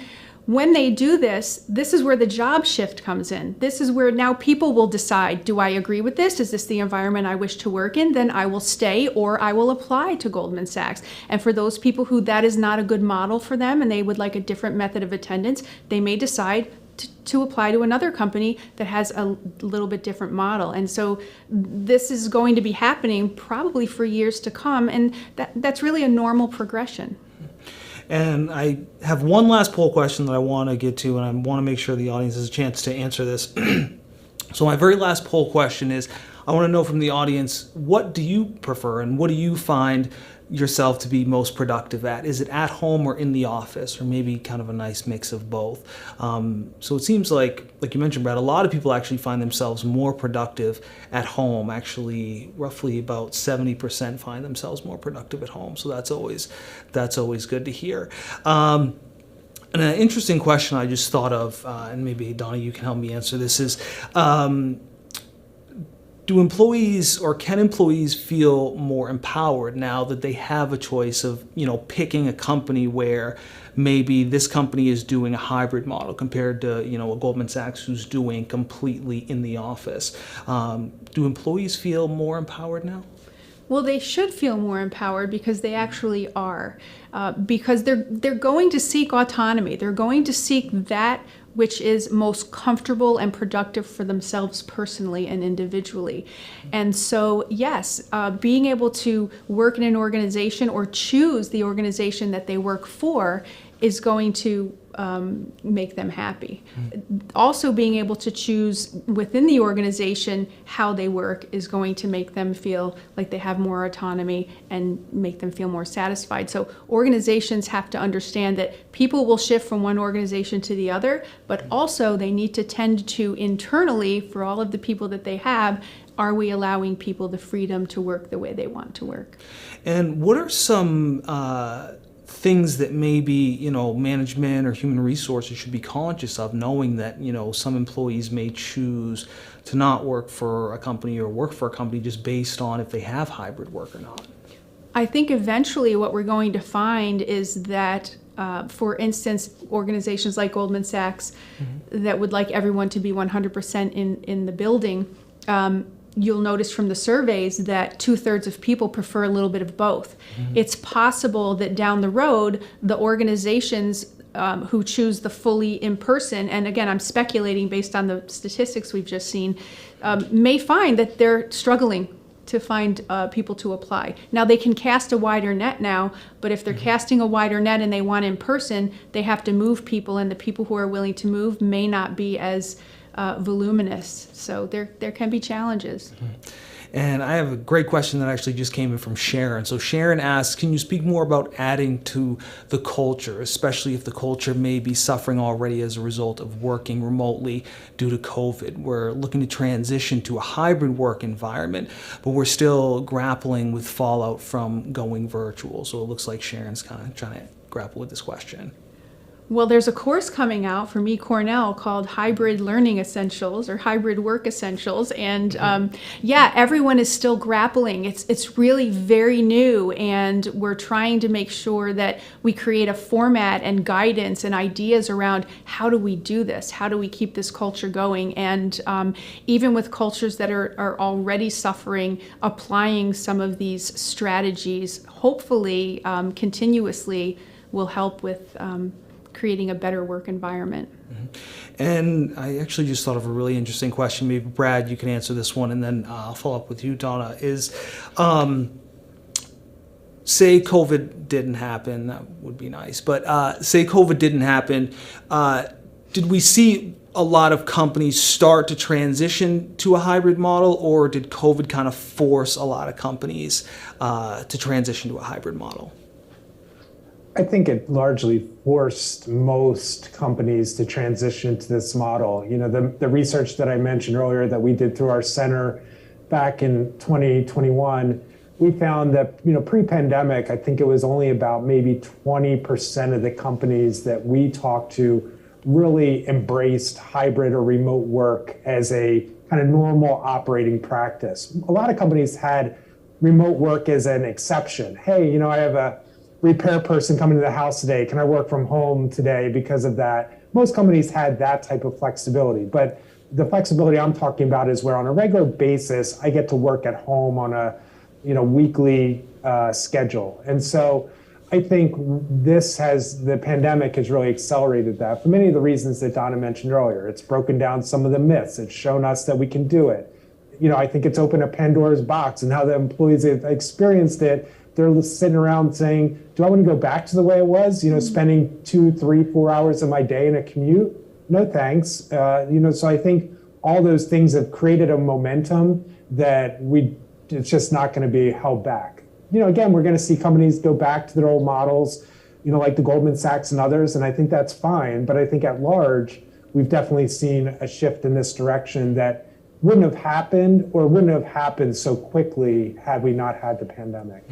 when they do this, this is where the job shift comes in. This is where now people will decide, do I agree with this? Is this the environment I wish to work in? Then I will stay or I will apply to Goldman Sachs. And for those people who that is not a good model for them and they would like a different method of attendance, they may decide to apply to another company that has a little bit different model. And so this is going to be happening probably for years to come. And that's really a normal progression. And I have one last poll question that I want to get to, and I want to make sure the audience has a chance to answer this. So my very last poll question is, I want to know from the audience, what do you prefer and what do you find yourself to be most productive at? Is it at home or in the office, or maybe kind of a nice mix of both? So it seems like you mentioned, Brad, a lot of people actually find themselves more productive at home. Actually, roughly about 70% find themselves more productive at home. So that's always good to hear. And an interesting question I just thought of, and maybe Donna, you can help me answer this, is do employees or can employees feel more empowered now that they have a choice of, picking a company where maybe this company is doing a hybrid model compared to, a Goldman Sachs who's doing completely in the office? Do employees feel more empowered now? Well, they should feel more empowered because they actually are, because they're going to seek autonomy. They're going to seek that which is most comfortable and productive for themselves personally and individually. And so, yes, being able to work in an organization or choose the organization that they work for is going to make them happy. Also, being able to choose within the organization how they work is going to make them feel like they have more autonomy and make them feel more satisfied. So organizations have to understand that people will shift from one organization to the other, but also they need to tend to internally, for all of the people that they have, are we allowing people the freedom to work the way they want to work? And what are some things that maybe, management or human resources should be conscious of, knowing that, some employees may choose to not work for a company or work for a company just based on if they have hybrid work or not? I think eventually what we're going to find is that, for instance, organizations like Goldman Sachs that would like everyone to be 100% in the building, you'll notice from the surveys that 2/3 of people prefer a little bit of both. It's possible that down the road, the organizations who choose the fully in-person, and again, I'm speculating based on the statistics we've just seen, may find that they're struggling to find people to apply. Now, they can cast a wider net now, but if they're casting a wider net and they want in-person, they have to move people, and the people who are willing to move may not be as voluminous. So there can be challenges. And I have a great question that actually just came in from Sharon. So Sharon asks, can you speak more about adding to the culture, especially if the culture may be suffering already as a result of working remotely due to COVID? We're looking to transition to a hybrid work environment, but we're still grappling with fallout from going virtual. So it looks like Sharon's kind of trying to grapple with this question. Well, there's a course coming out from Cornell called Hybrid Learning Essentials or Hybrid Work Essentials. And everyone is still grappling. It's really very new, and we're trying to make sure that we create a format and guidance and ideas around how do we do this? How do we keep this culture going? And even with cultures that are already suffering, applying some of these strategies, hopefully continuously, will help with creating a better work environment. And I actually just thought of a really interesting question. Maybe Brad, you can answer this one, and then I'll follow up with you, Donna. Is say COVID didn't happen, that would be nice. But say COVID didn't happen, did we see a lot of companies start to transition to a hybrid model, or did COVID kind of force a lot of companies to transition to a hybrid model? I think it largely forced most companies to transition to this model. The research that I mentioned earlier that we did through our center back in 2021, we found that, pre-pandemic, I think it was only about maybe 20% of the companies that we talked to really embraced hybrid or remote work as a kind of normal operating practice. A lot of companies had remote work as an exception. Hey, I have a repair person coming to the house today. Can I work from home today because of that? Most companies had that type of flexibility, but the flexibility I'm talking about is where on a regular basis, I get to work at home on a weekly schedule. And so I think the pandemic has really accelerated that for many of the reasons that Donna mentioned earlier. It's broken down some of the myths. It's shown us that we can do it. I think it's opened a Pandora's box, and how the employees have experienced it. They're sitting around saying, do I want to go back to the way it was? Spending 2, 3, 4 hours of my day in a commute? No, thanks. So I think all those things have created a momentum that it's just not going to be held back. Again, we're going to see companies go back to their old models, like the Goldman Sachs and others, and I think that's fine. But I think at large, we've definitely seen a shift in this direction that wouldn't have happened so quickly had we not had the pandemic.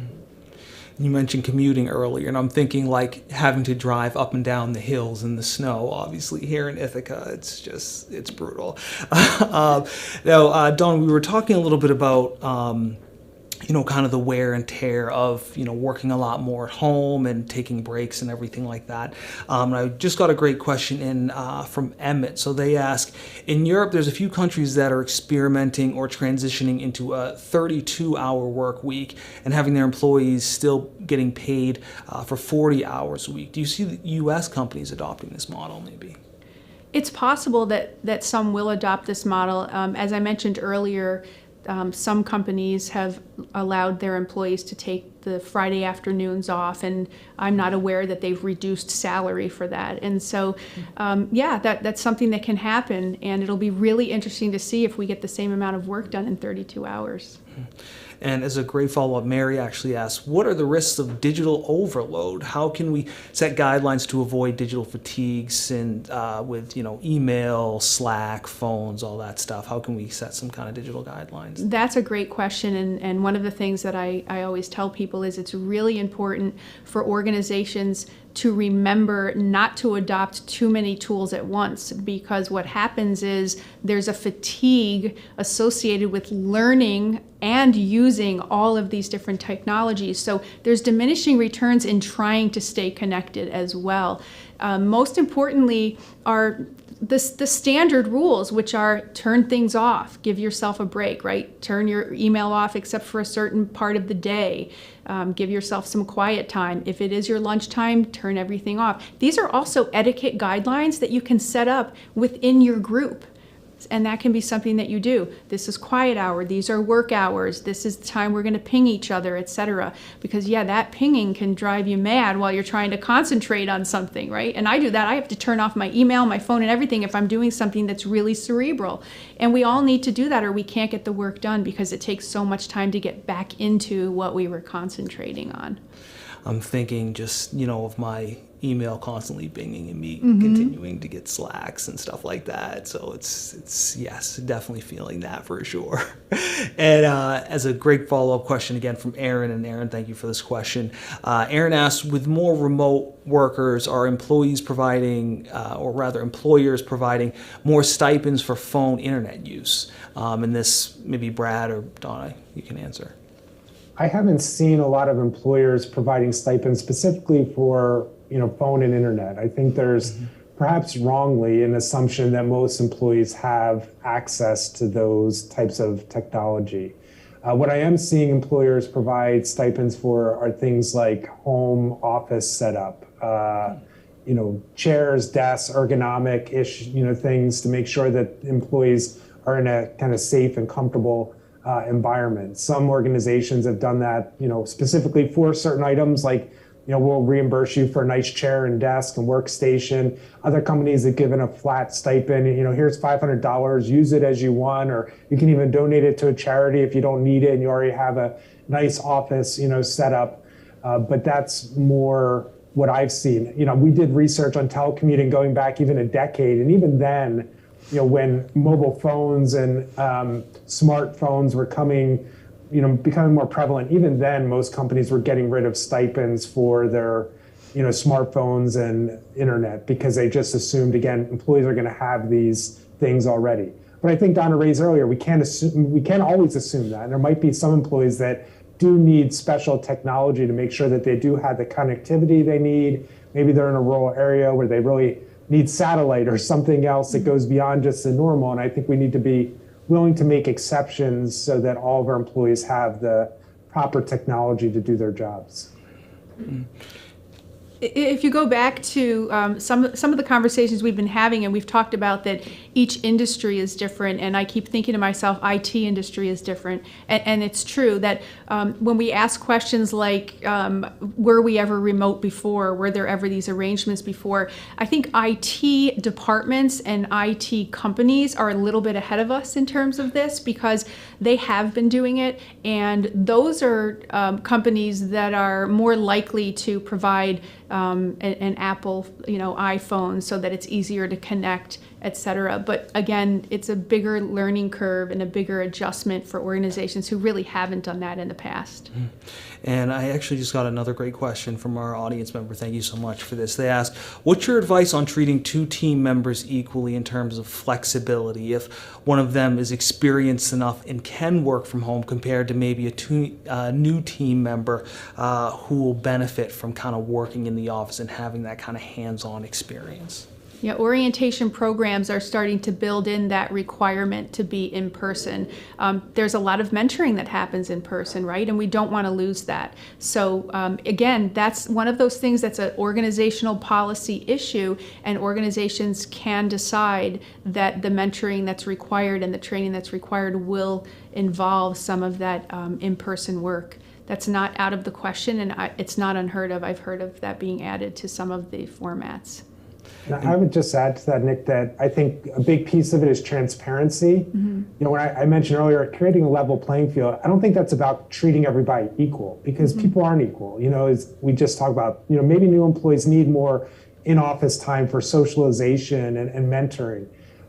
You mentioned commuting earlier, and I'm thinking like having to drive up and down the hills in the snow. Obviously, here in Ithaca, it's brutal. Now, Dawn, we were talking a little bit about kind of the wear and tear of, working a lot more at home and taking breaks and everything like that. And I just got a great question in from Emmett. So they ask, in Europe, there's a few countries that are experimenting or transitioning into a 32-hour work week and having their employees still getting paid for 40 hours a week. Do you see the U.S. companies adopting this model maybe? It's possible that some will adopt this model. As I mentioned earlier, some companies have allowed their employees to take the Friday afternoons off, and I'm not aware that they've reduced salary for that. And so, that's something that can happen, and it'll be really interesting to see if we get the same amount of work done in 32 hours. And as a great follow-up, Mary actually asks, what are the risks of digital overload? How can we set guidelines to avoid digital fatigues and with email, Slack, phones, all that stuff? How can we set some kind of digital guidelines? That's a great question, and one of the things that I always tell people is it's really important for organizations to remember not to adopt too many tools at once, because what happens is there's a fatigue associated with learning and using all of these different technologies. So there's diminishing returns in trying to stay connected as well. Most importantly are the standard rules, which are turn things off, give yourself a break, right? Turn your email off except for a certain part of the day. Give yourself some quiet time. If it is your lunchtime, turn everything off. These are also etiquette guidelines that you can set up within your group. And that can be something that you do. This is quiet hour. These are work hours. This is the time we're going to ping each other, etc. Because that pinging can drive you mad while you're trying to concentrate on something, right? And I do that. I have to turn off my email, my phone, and everything if I'm doing something that's really cerebral. And we all need to do that, or we can't get the work done because it takes so much time to get back into what we were concentrating on. I'm thinking just, of my email constantly pinging and me continuing to get Slacks and stuff like that. So it's yes, definitely feeling that for sure. And as a great follow-up question again from Aaron, and Aaron, thank you for this question. Aaron asks, with more remote workers, are employers providing more stipends for phone internet use? And this, maybe Brad or Donna, you can answer. I haven't seen a lot of employers providing stipends specifically for phone and internet. I think there's perhaps wrongly an assumption that most employees have access to those types of technology. What I am seeing employers provide stipends for are things like home office setup, chairs, desks, ergonomic-ish, things to make sure that employees are in a kind of safe and comfortable environment. Some organizations have done that, specifically for certain items, like, we'll reimburse you for a nice chair and desk and workstation. Other companies have given a flat stipend, here's $500, use it as you want, or you can even donate it to a charity if you don't need it and you already have a nice office, set up. But that's more what I've seen. We did research on telecommuting going back even a decade, and even then, when mobile phones and smartphones were becoming more prevalent, even then most companies were getting rid of stipends for their smartphones and internet, because they just assumed, again, employees are going to have these things already. But I think Donna raised earlier, we can't always assume that. And there might be some employees that do need special technology to make sure that they do have the connectivity they need. Maybe they're in a rural area where they really need satellite or something else that goes beyond just the normal. And I think we need to be willing to make exceptions so that all of our employees have the proper technology to do their jobs. If you go back to some of the conversations we've been having, and we've talked about that each industry is different, and I keep thinking to myself, IT industry is different. And it's true that when we ask questions like, were we ever remote before? Were there ever these arrangements before? I think IT departments and IT companies are a little bit ahead of us in terms of this, because they have been doing it, and those are companies that are more likely to provide an Apple, iPhone, so that it's easier to connect, etc. But again, it's a bigger learning curve and a bigger adjustment for organizations who really haven't done that in the past. And I actually just got another great question from our audience member. Thank you so much for this. They asked, what's your advice on treating two team members equally in terms of flexibility? If one of them is experienced enough and can work from home compared to maybe a new team member who will benefit from kind of working in the office and having that kind of hands-on experience? Yeah, orientation programs are starting to build in that requirement to be in person. There's a lot of mentoring that happens in person, right? And we don't want to lose that. So again, that's one of those things that's an organizational policy issue, and organizations can decide that the mentoring that's required and the training that's required will involve some of that in-person work. That's not out of the question, and it's not unheard of. I've heard of that being added to some of the formats. And I would just add to that, Nick, that I think a big piece of it is transparency. Mm-hmm. You know, when I mentioned earlier, creating a level playing field, I don't think that's about treating everybody equal, because people aren't equal. You know, as we just talked about, you know, maybe new employees need more in-office time for socialization and mentoring.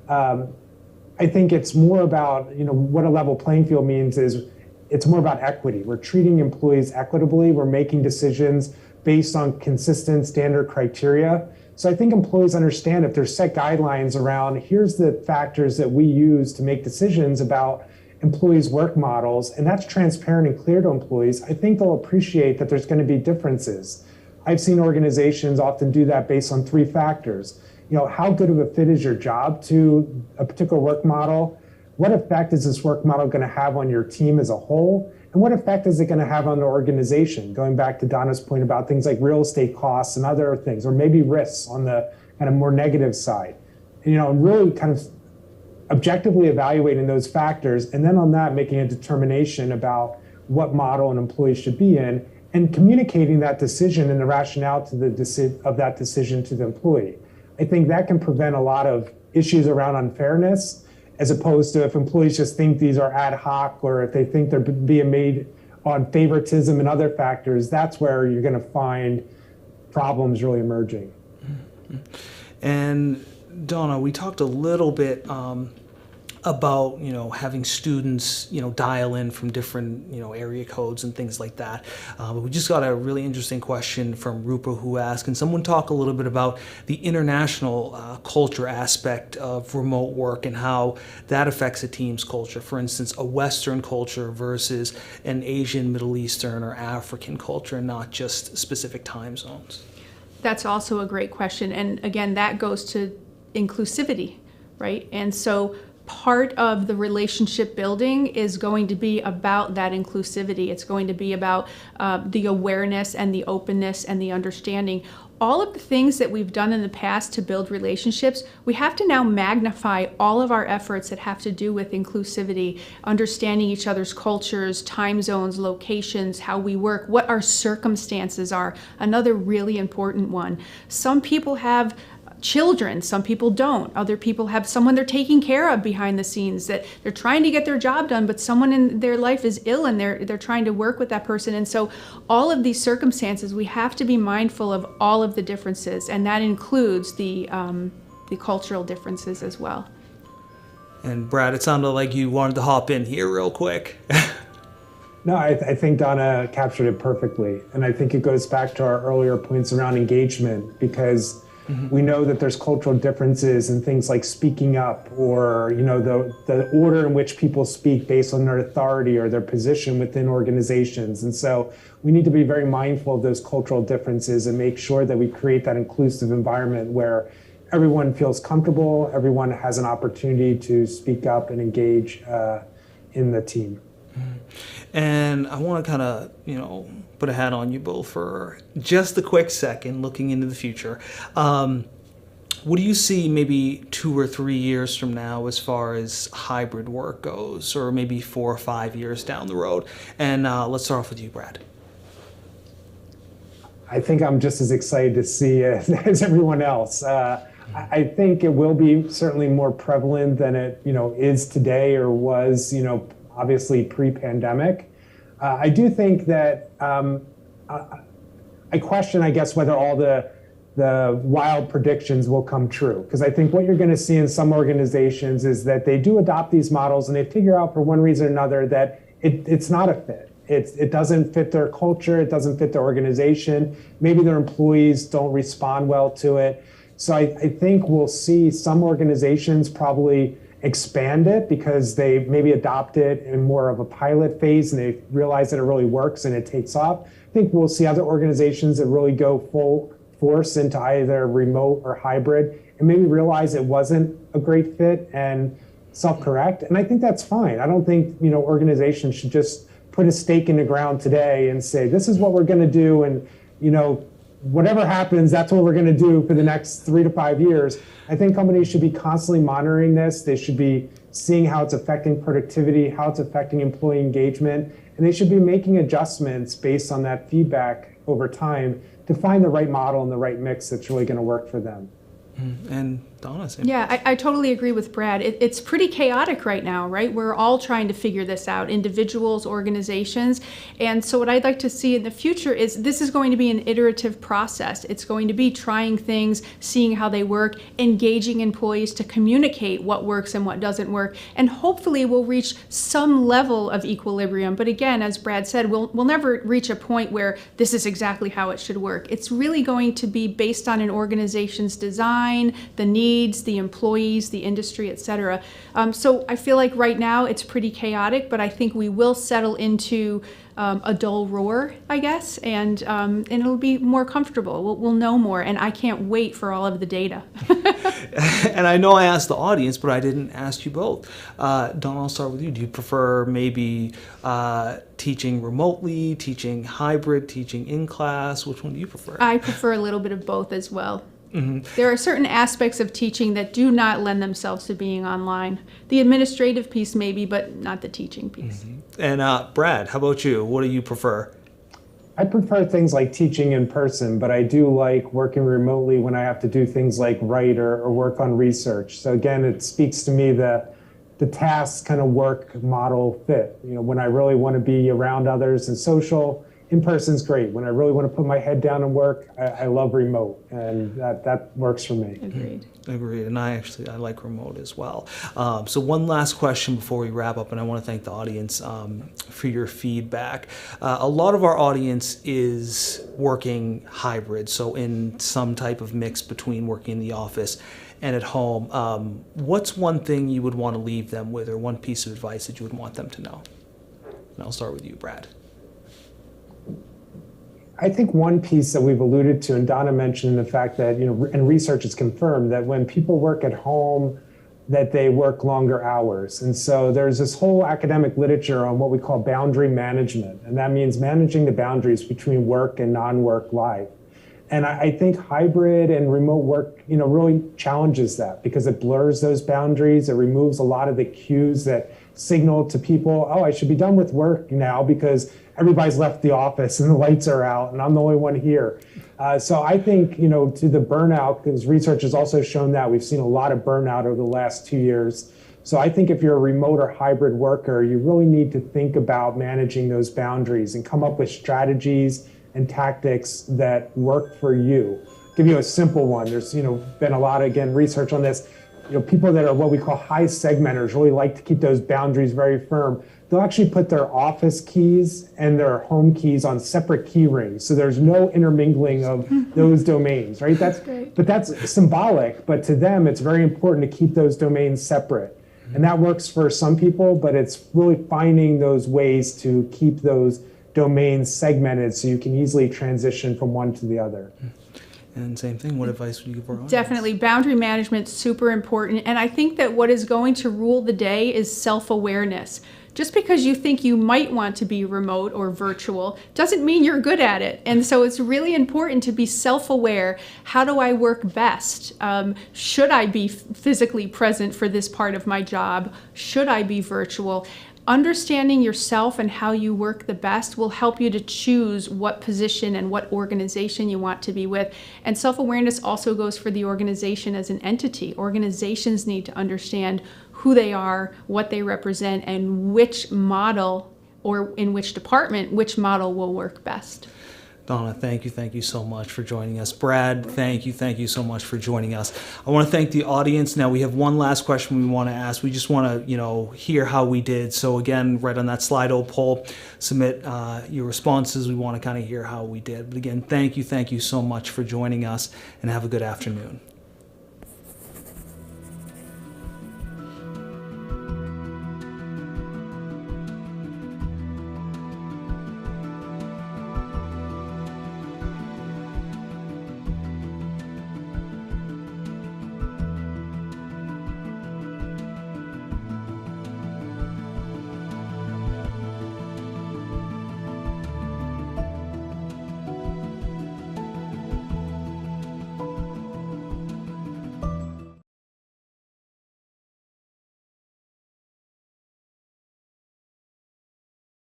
I think it's more about, you know, what a level playing field means is it's more about equity. We're treating employees equitably. We're making decisions based on consistent standard criteria. So I think employees understand if there's set guidelines around, here's the factors that we use to make decisions about employees' work models, and that's transparent and clear to employees, I think they'll appreciate that there's going to be differences. I've seen organizations often do that based on 3 factors. You know, how good of a fit is your job to a particular work model? What effect is this work model going to have on your team as a whole? And what effect is it going to have on the organization? Going back to Donna's point about things like real estate costs and other things, or maybe risks on the kind of more negative side. And, you know, really kind of objectively evaluating those factors, and then on that making a determination about what model an employee should be in, and communicating that decision and the rationale to of that decision to the employee. I think that can prevent a lot of issues around unfairness, as opposed to if employees just think these are ad hoc, or if they think they're being made on favoritism and other factors, that's where you're going to find problems really emerging. And Donna, we talked a little bit about, you know, having students, you know, dial in from different, you know, area codes and things like that. But we just got a really interesting question from Rupa, who asked, can someone talk a little bit about the international culture aspect of remote work and how that affects a team's culture? For instance, a Western culture versus an Asian, Middle Eastern, or African culture, and not just specific time zones. That's also a great question. And again, that goes to inclusivity, right? And so part of the relationship building is going to be about that inclusivity. It's going to be about the awareness and the openness and the understanding. All of the things that we've done in the past to build relationships, we have to now magnify all of our efforts that have to do with inclusivity, understanding each other's cultures, time zones, locations, how we work, what our circumstances are. Another really important one. Some people have children, some people don't. Other people have someone they're taking care of behind the scenes, that they're trying to get their job done, but someone in their life is ill and they're trying to work with that person. And so all of these circumstances, we have to be mindful of all of the differences, and that includes the cultural differences as well. And Brad, it sounded like you wanted to hop in here real quick. No, I think Donna captured it perfectly. And I think it goes back to our earlier points around engagement, because we know that there's cultural differences in things like speaking up, or, you know, the order in which people speak based on their authority or their position within organizations. And so we need to be very mindful of those cultural differences and make sure that we create that inclusive environment where everyone feels comfortable, everyone has an opportunity to speak up and engage in the team. And I want to kind of, you know, put a hat on you both for just a quick second, looking into the future. What do you see maybe 2 or 3 years from now as far as hybrid work goes, or maybe 4 or 5 years down the road? And let's start off with you, Brad. I think I'm just as excited to see it as everyone else. I think it will be certainly more prevalent than it, you know, is today or was, you know, obviously pre-pandemic. I do think that I question, I guess, whether all the wild predictions will come true. Because I think what you're going to see in some organizations is that they do adopt these models and they figure out for one reason or another that it's not a fit. It doesn't fit their culture. It doesn't fit their organization. Maybe their employees don't respond well to it. So I think we'll see some organizations probably expand it because they maybe adopt it in more of a pilot phase and they realize that it really works and it takes off. I think we'll see other organizations that really go full force into either remote or hybrid and maybe realize it wasn't a great fit and self-correct. And I think that's fine. I don't think, organizations should just put a stake in the ground today and say, this is what we're going to do. And, whatever happens, that's what we're going to do for the next 3 to 5 years. I think companies should be constantly monitoring this. They should be seeing how it's affecting productivity, how it's affecting employee engagement, and they should be making adjustments based on that feedback over time to find the right model and the right mix that's really going to work for them. And Donna, same. Yeah, I totally agree with Brad. It's pretty chaotic right now, right? We're all trying to figure this out, individuals, organizations. And so what I'd like to see in the future is this is going to be an iterative process. It's going to be trying things, seeing how they work, engaging employees to communicate what works and what doesn't work. And hopefully we'll reach some level of equilibrium. But again, as Brad said, we'll never reach a point where this is exactly how it should work. It's really going to be based on an organization's design, the needs, the employees, the industry, et cetera. So I feel like right now it's pretty chaotic, but I think we will settle into a dull roar, I guess, and it'll be more comfortable. We'll know more, and I can't wait for all of the data. And I know I asked the audience, but I didn't ask you both. Dawn, I'll start with you. Do you prefer maybe teaching remotely, teaching hybrid, teaching in class? Which one do you prefer? I prefer a little bit of both as well. There are certain aspects of teaching that do not lend themselves to being online. The administrative piece maybe, but not the teaching piece. And Brad, how about you? What do you prefer? I prefer things like teaching in person, but I do like working remotely when I have to do things like write or work on research. So again, it speaks to me that the task kind of work model fit. When I really want to be around others and social, in person's great. When I really want to put my head down and work, I love remote, and that works for me. Agreed. And I like remote as well. So one last question before we wrap up, and I want to thank the audience for your feedback. A lot of our audience is working hybrid, so in some type of mix between working in the office and at home. What's one thing you would want to leave them with, or one piece of advice that you would want them to know? And I'll start with you, Brad. I think one piece that we've alluded to, and Donna mentioned the fact that, and research has confirmed that when people work at home, that they work longer hours. And so there's this whole academic literature on what we call boundary management. And that means managing the boundaries between work and non-work life. And I think hybrid and remote work, really challenges that because it blurs those boundaries. It removes a lot of the cues that signal to people, oh, I should be done with work now because everybody's left the office and the lights are out and I'm the only one here. So I think, to the burnout, because research has also shown that we've seen a lot of burnout over the last 2 years. So I think if you're a remote or hybrid worker, you really need to think about managing those boundaries and come up with strategies and tactics that work for you. I'll give you a simple one. There's, been a lot of, again, research on this. People that are what we call high segmenters really like to keep those boundaries very firm. They'll actually put their office keys and their home keys on separate key rings. So there's no intermingling of those domains, right? That's great. But that's symbolic, but to them, it's very important to keep those domains separate. And that works for some people, but it's really finding those ways to keep those domains segmented so you can easily transition from one to the other. And same thing, what advice would you give our audience? Definitely, boundary management is super important. And I think that what is going to rule the day is self-awareness. Just because you think you might want to be remote or virtual doesn't mean you're good at it. And so it's really important to be self-aware. How do I work best? Should I be physically present for this part of my job? Should I be virtual? Understanding yourself and how you work the best will help you to choose what position and what organization you want to be with. And self-awareness also goes for the organization as an entity. Organizations need to understand who they are, what they represent, and which model, or in which department, which model will work best. Donna, thank you so much for joining us. Brad, thank you so much for joining us. I want to thank the audience. Now we have one last question we want to ask. We just want to, hear how we did. So again, right on that Slido poll, submit your responses. We want to kind of hear how we did. But again, thank you so much for joining us, and have a good afternoon.